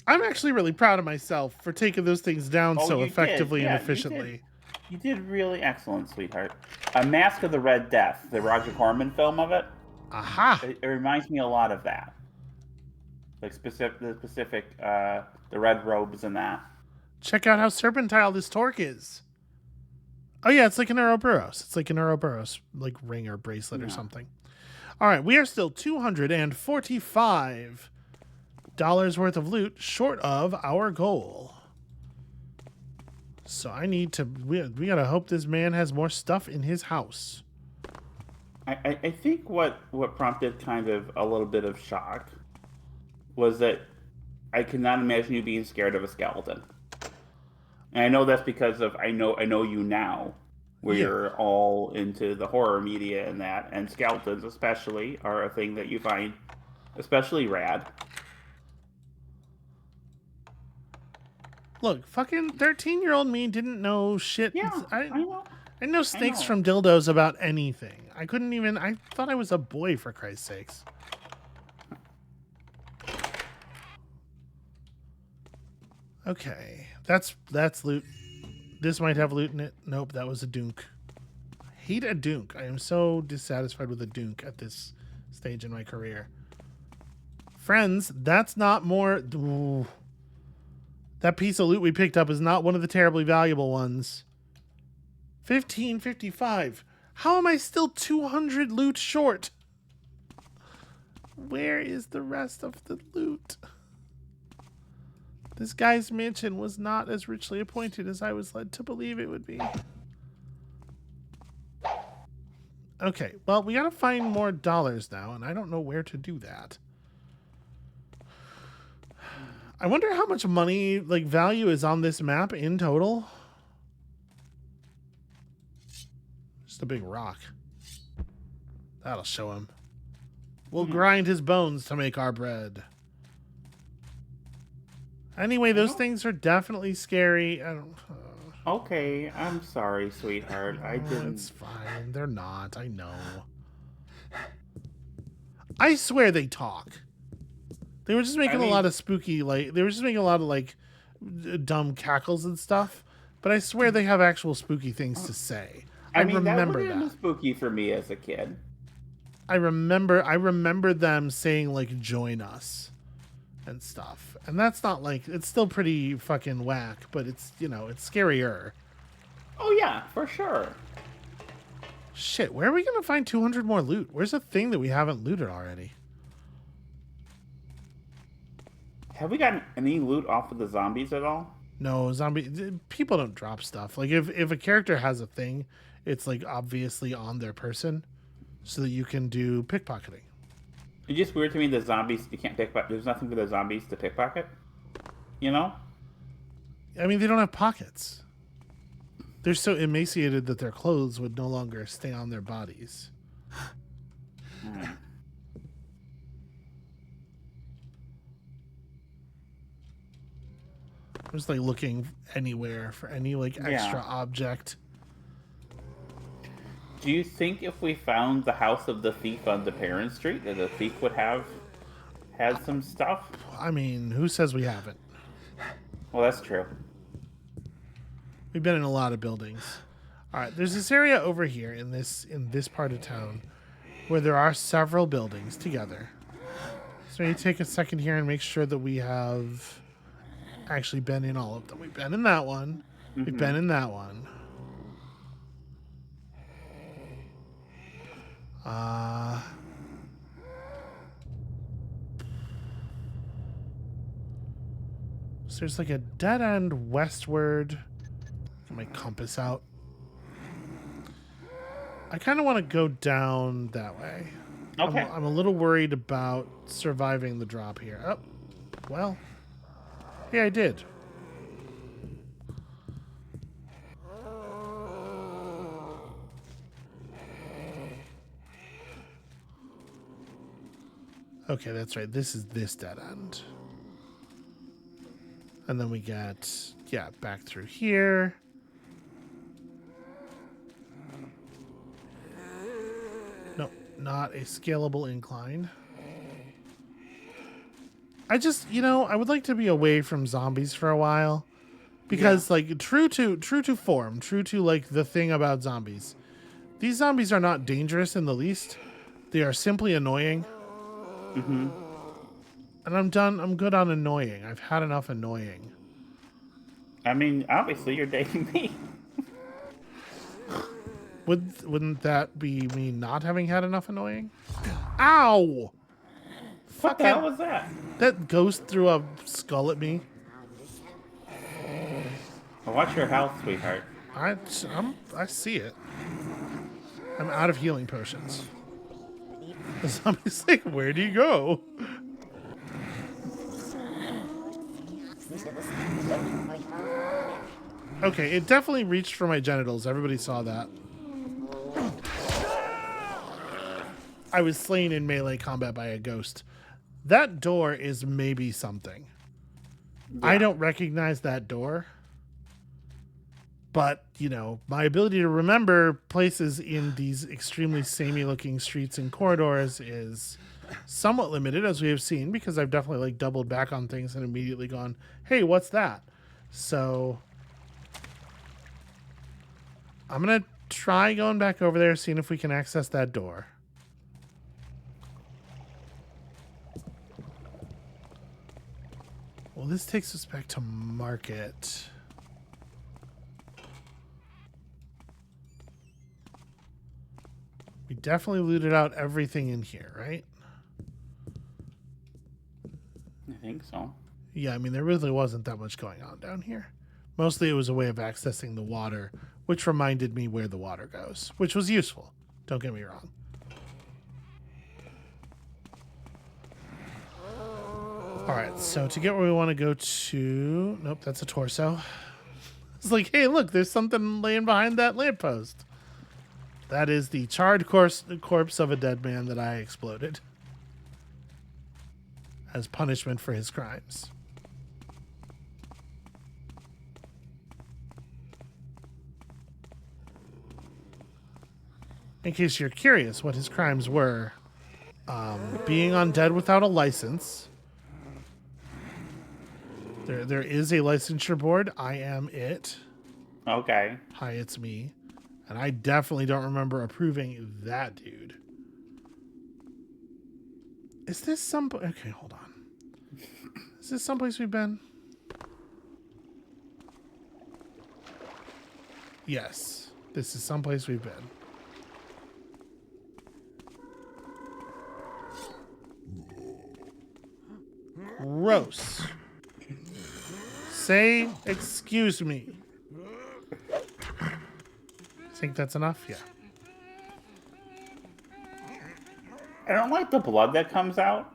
I'm actually really proud of myself for taking those things down Oh, so you did. effectively and Yeah, you did. efficiently. You did really excellent, sweetheart. A Mask of the Red Death, the Roger Corman film of it. Aha! It reminds me a lot of that. Like the red robes and that. Check out how serpentile this torque is. Oh yeah, it's like an Ouroboros. It's like an Ouroboros, like ring or bracelet or Yeah. something. All right, we are still $245 worth of loot short of our goal. So I need to. We gotta hope this man has more stuff in his house. I think what prompted kind of a little bit of shock was that I could not imagine you being scared of a skeleton. And I know that's because of I know you now, where Yeah. you're all into the horror media and that, and skeletons especially are a thing that you find especially rad. Look, fucking 13-year-old me didn't know shit. Yeah, I I know. didn't know I snakes know. from dildos about anything. I couldn't even. I thought I was a boy, for Christ's sakes. Okay, that's loot. This might have loot in it. Nope, that was a dunk. I hate a dunk. I am so dissatisfied with a dunk at this stage in my career. Friends, that's not more. Ooh. That piece of loot we picked up is not one of the terribly valuable ones. 1555. How am I still 200 loot short? Where is the rest of the loot? This guy's mansion was not as richly appointed as I was led to believe it would be. Okay, well, we gotta find more dollars now, and I don't know where to do that. I wonder how much money, like, value is on this map in total. Just a big rock. That'll show him. We'll grind his bones to make our bread. Anyway, those things are definitely scary. I don't. Okay, I'm sorry, sweetheart. I didn't. It's fine. They're not. I know. I swear they talk. They were just making a lot of spooky, like, they were just making a lot of, like, dumb cackles and stuff. But I swear they have actual spooky things to say. I mean, remember that would have been that. spooky for me as a kid. I remember them saying, like, join us and stuff. And that's not, like, it's still pretty fucking whack, but it's, you know, it's scarier. Oh yeah, for sure. Shit, where are we gonna find 200 more loot? Where's a thing that we haven't looted already? Have we gotten any loot off of the zombies at all? No, people don't drop stuff. Like, if a character has a thing, it's, like, obviously on their person so that you can do pickpocketing. It's just weird to me that zombies, you can't pickpocket. There's nothing for the zombies to pickpocket. You know? I mean, they don't have pockets. They're so emaciated that their clothes would no longer stay on their bodies. I'm just, like, looking anywhere for any, like, extra object. Do you think if we found the house of the thief on the Parent Street, that the thief would have had some stuff? I mean, who says we haven't? Well, that's true. We've been in a lot of buildings. All right, there's this area over here in this part of town where there are several buildings together. So you take a second here and make sure that we have actually been in all of them. We've been in that one. We've been in that one. So there's like a dead end westward. Get my compass out. I kind of want to go down that way. Okay. I'm a little worried about surviving the drop here. Oh, well. Yeah, I did. Okay, that's right. This is this dead end. And then we get, yeah, back through here. No, not a scalable incline. I just, I would like to be away from zombies for a while. Because like true to form, true to like the thing about zombies. These zombies are not dangerous in the least. They are simply annoying. Mm-hmm. And I'm done. I'm good on annoying. I've had enough annoying. I mean, obviously you're dating me. Wouldn't that be me not having had enough annoying? Ow! What the hell Fucking was that? that ghost threw a skull at me. Well, watch your health, sweetheart. I see it. I'm out of healing potions. The zombie's like, where do you go? Okay, it definitely reached for my genitals. Everybody saw that. I was slain in melee combat by a ghost. That door is maybe something. Yeah. I don't recognize that door. But, my ability to remember places in these extremely samey looking streets and corridors is somewhat limited, as we have seen, because I've definitely like doubled back on things and immediately gone, hey, what's that? So I'm going to try going back over there, seeing if we can access that door. Well, this takes us back to market. We definitely looted out everything in here, right? I think so. Yeah, I mean, there really wasn't that much going on down here. Mostly it was a way of accessing the water, which reminded me where the water goes, which was useful. Don't get me wrong. All right, so to get where we want to go to... Nope, that's a torso. It's like, hey, look, there's something laying behind that lamppost. That is the charred corpse of a dead man that I exploded as punishment for his crimes. In case you're curious what his crimes were, being undead without a license. There is a licensure board. I am it. Okay. Hi, it's me. And I definitely don't remember approving that dude. Is this some... Okay, hold on. Is this someplace we've been? Yes. This is someplace we've been. Gross. Say, excuse me. Think that's enough? Yeah. I don't like the blood that comes out.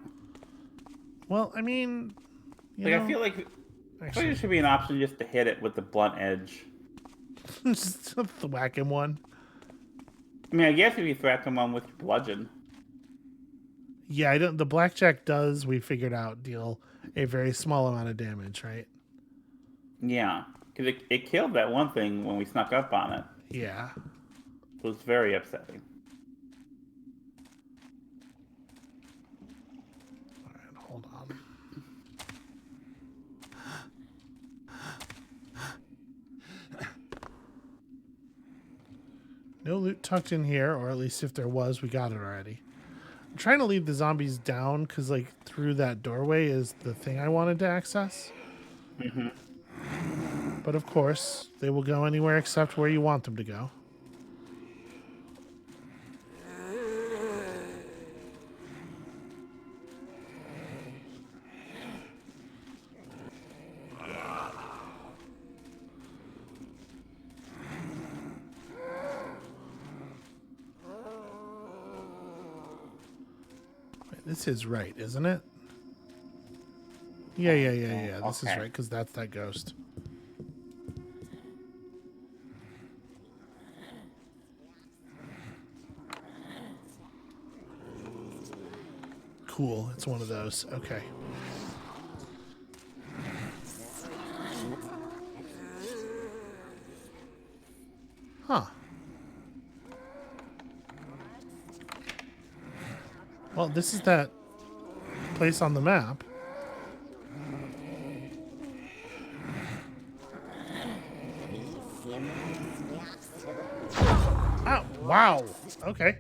Well, I mean, I feel like there should be an option just to hit it with the blunt edge. just whack him one. I mean, I guess if you threaten one with your bludgeon. Yeah, I don't. The blackjack does, we figured out, deal a very small amount of damage, right? Yeah, because it killed that one thing when we snuck up on it. Yeah. It was very upsetting. All right, hold on. No loot tucked in here, or at least if there was, we got it already. I'm trying to lead the zombies down because, like, through that doorway is the thing I wanted to access. Mm-hmm. But of course, they will go anywhere except where you want them to go. Wait, this is right, isn't it? Yeah. This is right, because that's that ghost. Cool. It's one of those. Okay. Huh. Well, this is that place on the map. Oh, wow. Okay.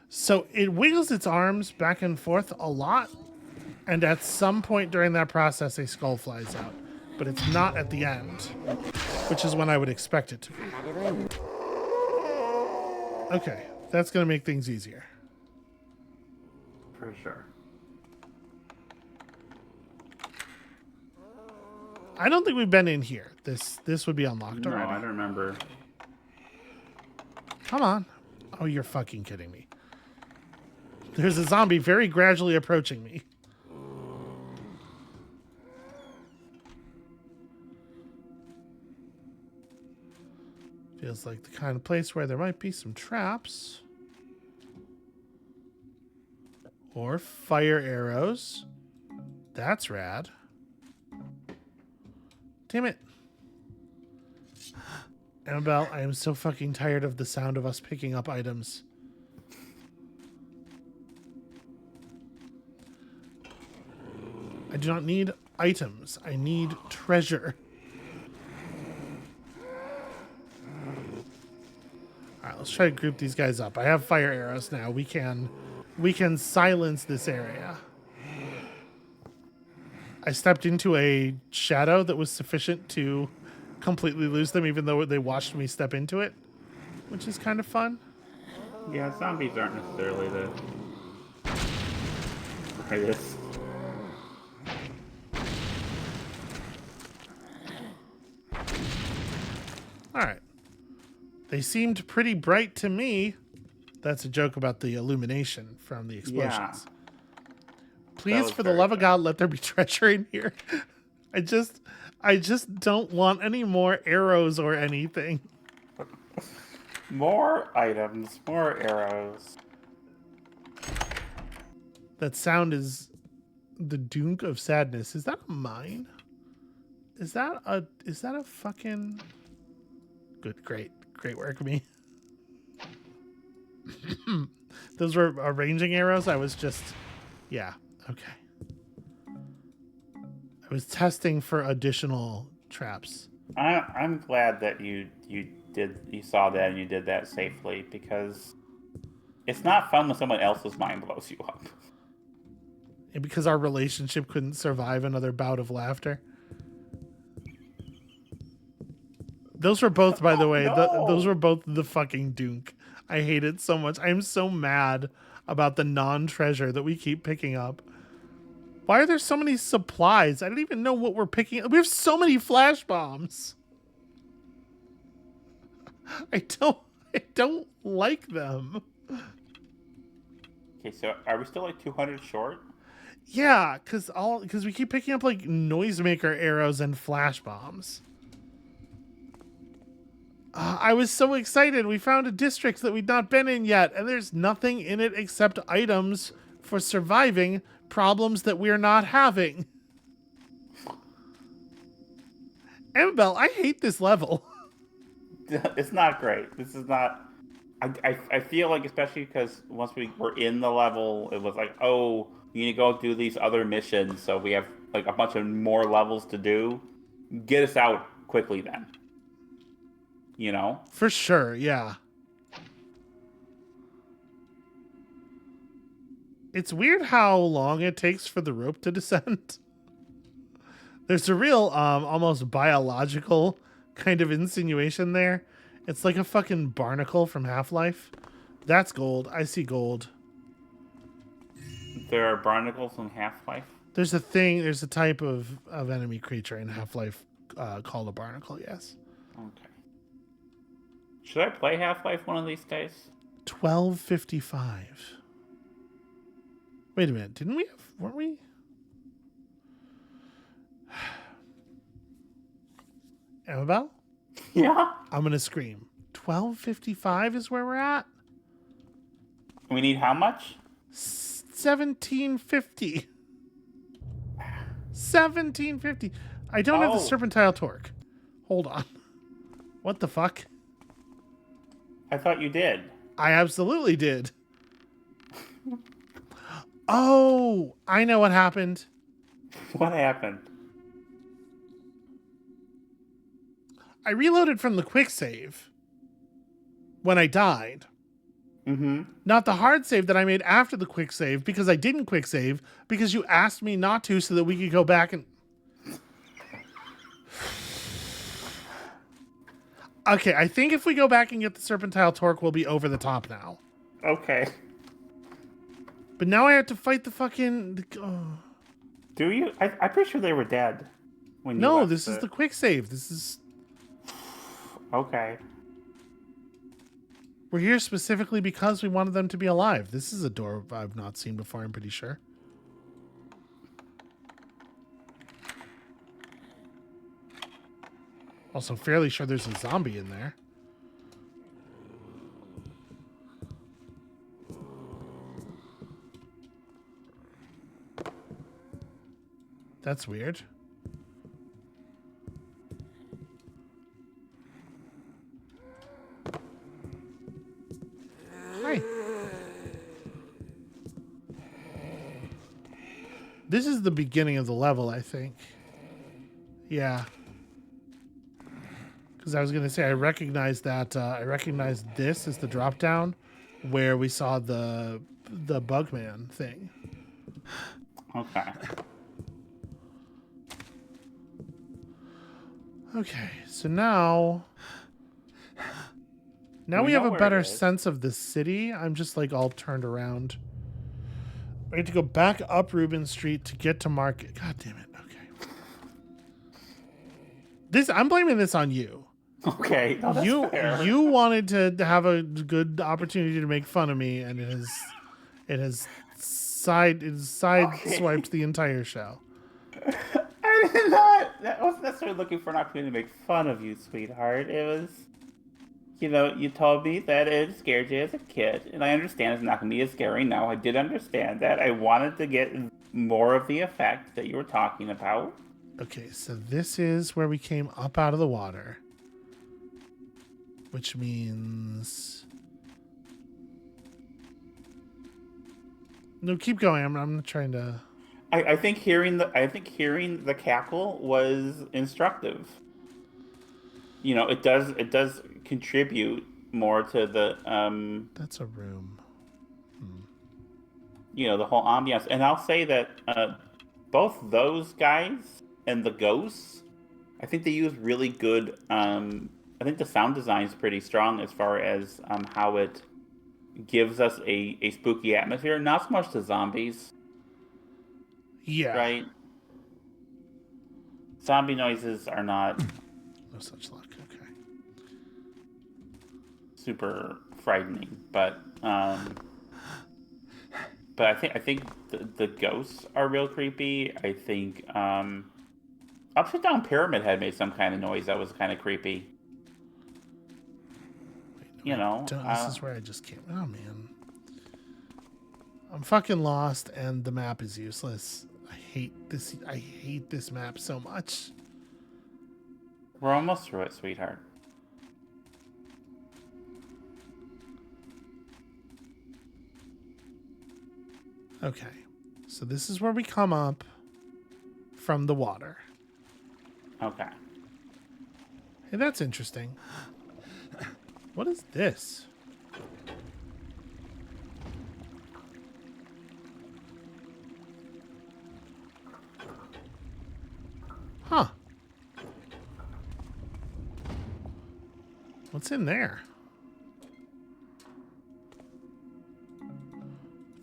So it wiggles its arms back and forth a lot, and at some point during that process, a skull flies out. But it's not at the end, which is when I would expect it to be. Okay, that's going to make things easier. For sure. I don't think we've been in here. This would be unlocked No, already. I don't remember. Come on. Oh, you're fucking kidding me. There's a zombie very gradually approaching me. Feels like the kind of place where there might be some traps. Or fire arrows. That's rad. Damn it. Amabel, I am so fucking tired of the sound of us picking up items. I do not need items. I need treasure. Alright, let's try to group these guys up. I have fire arrows now. We can silence this area. I stepped into a shadow that was sufficient to completely lose them, even though they watched me step into it, which is kind of fun. Yeah, zombies aren't necessarily the brightest. Alright. They seemed pretty bright to me. That's a joke about the illumination from the explosions. Yeah. Please, for the love of God, let there be treasure in here. I just don't want any more arrows or anything. More items, more arrows. That sound is the dunk of sadness. Is that a mine? Is that a fucking good, great work, me. Those were ranging arrows. I was just, yeah, okay. I was testing for additional traps. I'm glad that you saw that and you did that safely, because it's not fun when someone else's mind blows you up. And because our relationship couldn't survive another bout of laughter. Those were both, by the way, No. those were both the fucking dunk. I hate it so much. I'm so mad about the non-treasure that we keep picking up. Why are there so many supplies? I don't even know what we're picking up. We have so many flash bombs. I don't like them. Okay, so are we still like 200 short? Yeah, because we keep picking up like noisemaker arrows and flash bombs. I was so excited. We found a district that we'd not been in yet, and there's nothing in it except items for surviving problems that we're not having. Amabel, I hate this level. It's not great. This is not... I feel like, especially because once we were in the level, it was like, oh, you need to go do these other missions, so we have like a bunch of more levels to do. Get us out quickly then. You know? For sure, yeah. It's weird how long it takes for the rope to descend. There's a real, almost biological kind of insinuation there. It's like a fucking barnacle from Half-Life. That's gold. I see gold. There are barnacles in Half-Life? There's a type of enemy creature in Half-Life called a barnacle, yes. Okay. Should I play Half-Life one of these days? 12:55. Wait a minute. Weren't we? Amabel? Yeah. I'm going to scream. 12:55 is where we're at? We need how much? 1750. 1750. I don't have the Oh, serpentile torque. Hold on. What the fuck? I thought you did. I absolutely did. Oh, I know what happened. What happened? I reloaded from the quick save when I died. Mm-hmm. Not the hard save that I made after the quick save, because I didn't quick save because you asked me not to so that we could go back and... Okay, I think if we go back and get the serpentile torque, we'll be over the top now. Okay. But now I have to fight the fucking... Oh. Do you? I'm pretty sure they were dead when you No, left. this is the quick save. This is... Okay. We're here specifically because we wanted them to be alive. This is a door I've not seen before, I'm pretty sure. Also fairly sure there's a zombie in there. That's weird. Hi. This is the beginning of the level, I think. Yeah. Because I was going to say, I recognize that. I recognize this as the drop down where we saw the Bugman thing. Okay. Okay, so now we We have know a where better it is. sense of the city. I'm just like all turned around. I need to go back up Rubin Street to get to Market. God damn it. Okay. I'm blaming this on you. Okay. No, that's fair. You wanted to have a good opportunity to make fun of me, and it has Okay. sideswiped the entire show. I did not. I wasn't necessarily looking for an opportunity to make fun of you, sweetheart. It was, you told me that it scared you as a kid, and I understand it's not going to be as scary now. I did understand that. I wanted to get more of the effect that you were talking about. Okay, so this is where we came up out of the water. Which means... No, keep going. I'm trying to... I think hearing the cackle was instructive. It does contribute more to the That's a room. the whole ambiance. And I'll say that both those guys and the ghosts, I think they use really good. I think the sound design is pretty strong as far as how it gives us a spooky atmosphere. Not so much the zombies, Yeah. right? Zombie noises are not No such luck. Okay. super frightening, but I think the ghosts are real creepy. I think Upside Down Pyramid had made some kind of noise that was kind of creepy. Wait, no, this is where I just came. Oh man, I'm fucking lost, and the map is useless. I hate this map so much. We're almost through it, sweetheart. Okay, so this is where we come up from the water. Okay. Hey, that's interesting. What is this? Huh. What's in there?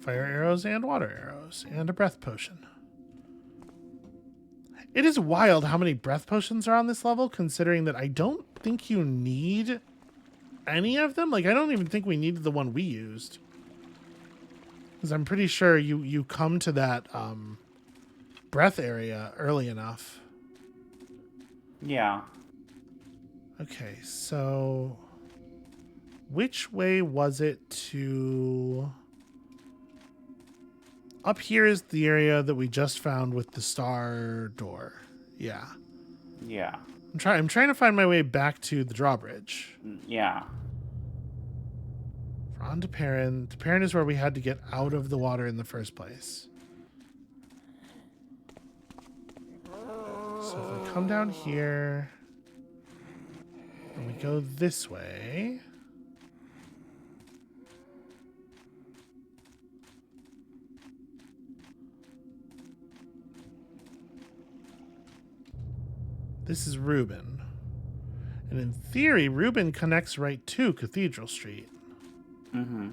Fire arrows and water arrows and a breath potion. It is wild how many breath potions are on this level, considering that I don't think you need any of them. Like, I don't even think we needed the one we used. Because I'm pretty sure you come to that breath area early enough. Yeah. Okay, so which way was it to... Up here is the area that we just found with the star door. Yeah. Yeah. I'm trying to find my way back to the drawbridge. Yeah. We're on to Perrin. Perrin is where we had to get out of the water in the first place. So if we come down here and we go this way, this is Reuben. And in theory, Reuben connects right to Cathedral Street. Mm-hmm.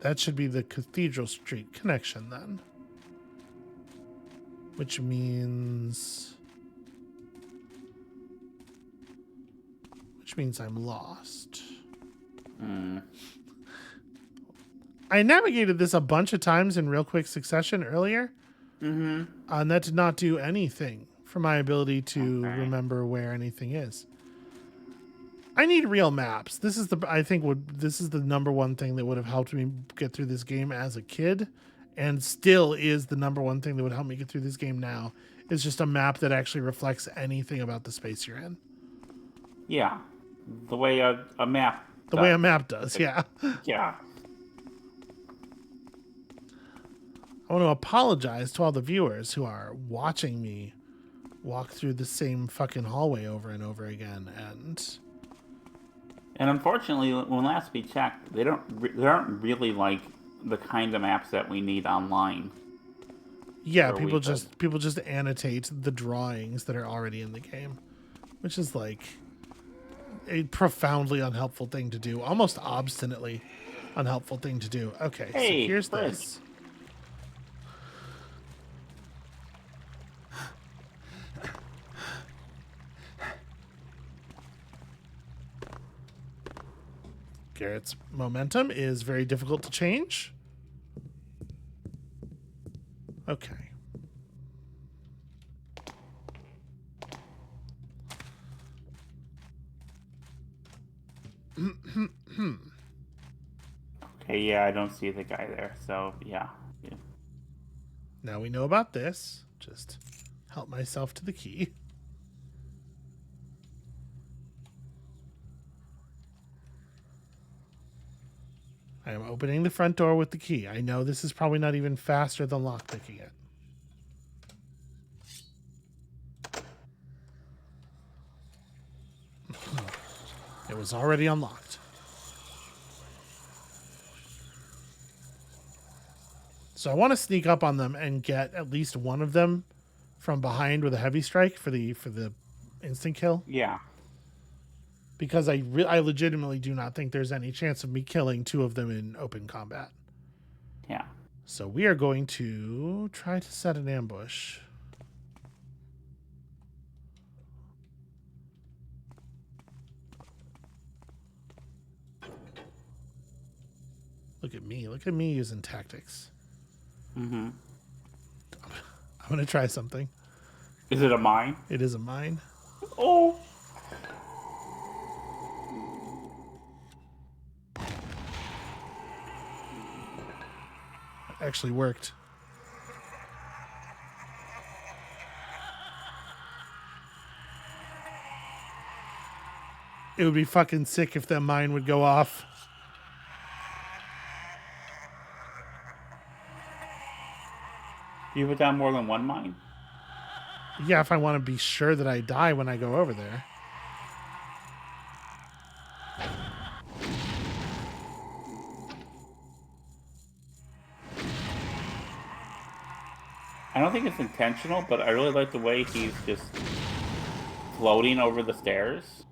That should be the Cathedral Street connection then. Which means I'm lost. I navigated this a bunch of times in real quick succession earlier. And that did not do anything for my ability to remember where anything is. I need real maps. This is the number one thing that would have helped me get through this game as a kid, and still is the number one thing that would help me get through this game now. Is just a map that actually reflects anything about the space you're in. Yeah, the way a map. The way a map does. Yeah. Yeah. I want to apologize to all the viewers who are watching me walk through the same fucking hallway over and over again, and unfortunately, when last we checked, they aren't really like the kind of maps that we need online. Yeah, people just annotate the drawings that are already in the game, which is like a profoundly unhelpful thing to do, almost obstinately unhelpful thing to do. Okay, hey, so here's Fred. this. Garrett's momentum is very difficult to change. Okay. Okay, yeah, I don't see the guy there, so yeah. Now we know about this. Just help myself to the key. I am opening the front door with the key. I know this is probably not even faster than lockpicking it. It was already unlocked. So I want to sneak up on them and get at least one of them from behind with a heavy strike for the instant kill. Yeah. Because I legitimately do not think there's any chance of me killing two of them in open combat. Yeah. So we are going to try to set an ambush. Look at me. Look at me using tactics. Mm-hmm. I'm going to try something. Is it a mine? It is a mine. Oh. Actually worked. It would be fucking sick if that mine would go off. You put down more than one mine? Yeah, if I want to be sure that I die when I go over there. I don't think it's intentional, but I really like the way he's just floating over the stairs.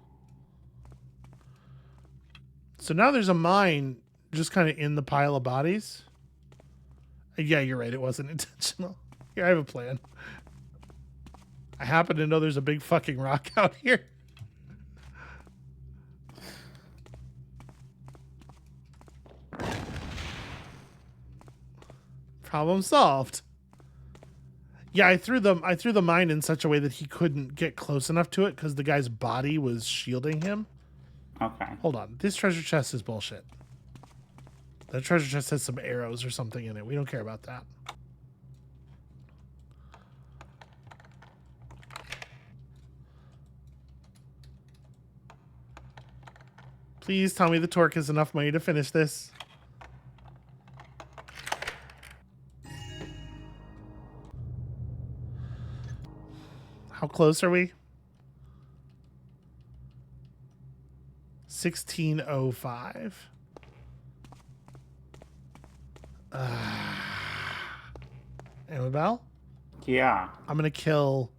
So now there's a mine just kind of in the pile of bodies. Yeah, you're right. It wasn't intentional. Here, I have a plan. I happen to know there's a big fucking rock out here. Problem solved. Yeah, I threw the mine in such a way that he couldn't get close enough to it because the guy's body was shielding him. Okay. Hold on. This treasure chest is bullshit. That treasure chest has some arrows or something in it. We don't care about that. Please tell me the torque is enough money to finish this. How close are we? 1605. Amabel? Yeah. I'm going to kill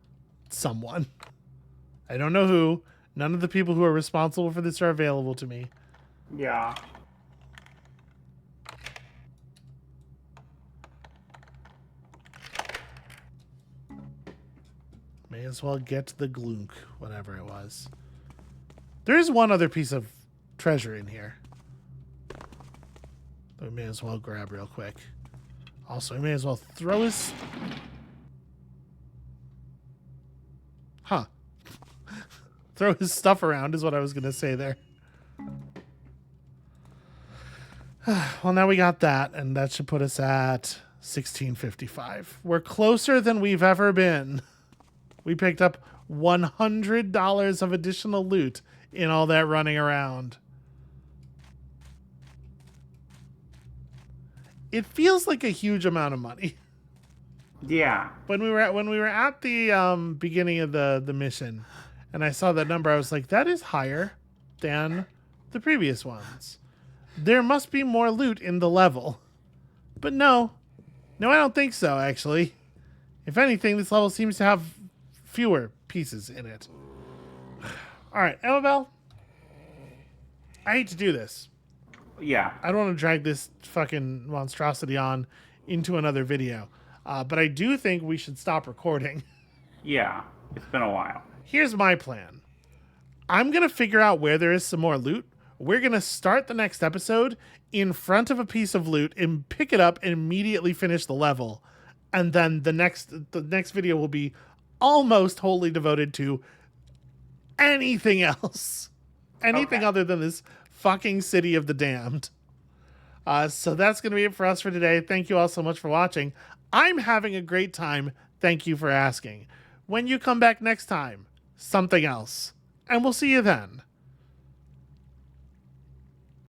someone. I don't know who. None of the people who are responsible for this are available to me. Yeah. May as well get the glunk, whatever it was. There is one other piece of treasure in here that we may as well grab real quick. Also, we may as well throw his... Huh. Throw his stuff around is what I was going to say there. Well, now we got that, and that should put us at 1655. We're closer than we've ever been. We picked up $100 of additional loot in all that running around. It feels like a huge amount of money. Yeah. When we were at the beginning of the mission, and I saw that number, I was like, that is higher than the previous ones. There must be more loot in the level. But no, I don't think so, actually. If anything, this level seems to have fewer pieces in it. All right, Amabel, I hate to do this. Yeah. I don't want to drag this fucking monstrosity on into another video. But I do think we should stop recording. Yeah. It's been a while. Here's my plan. I'm going to figure out where there is some more loot. We're going to start the next episode in front of a piece of loot and pick it up and immediately finish the level. And then the next video will be almost wholly devoted to anything else. Anything other than this fucking city of the damned. So that's going to be it for us for today. Thank you all so much for watching. I'm having a great time. Thank you for asking. When you come back next time, something else. And we'll see you then.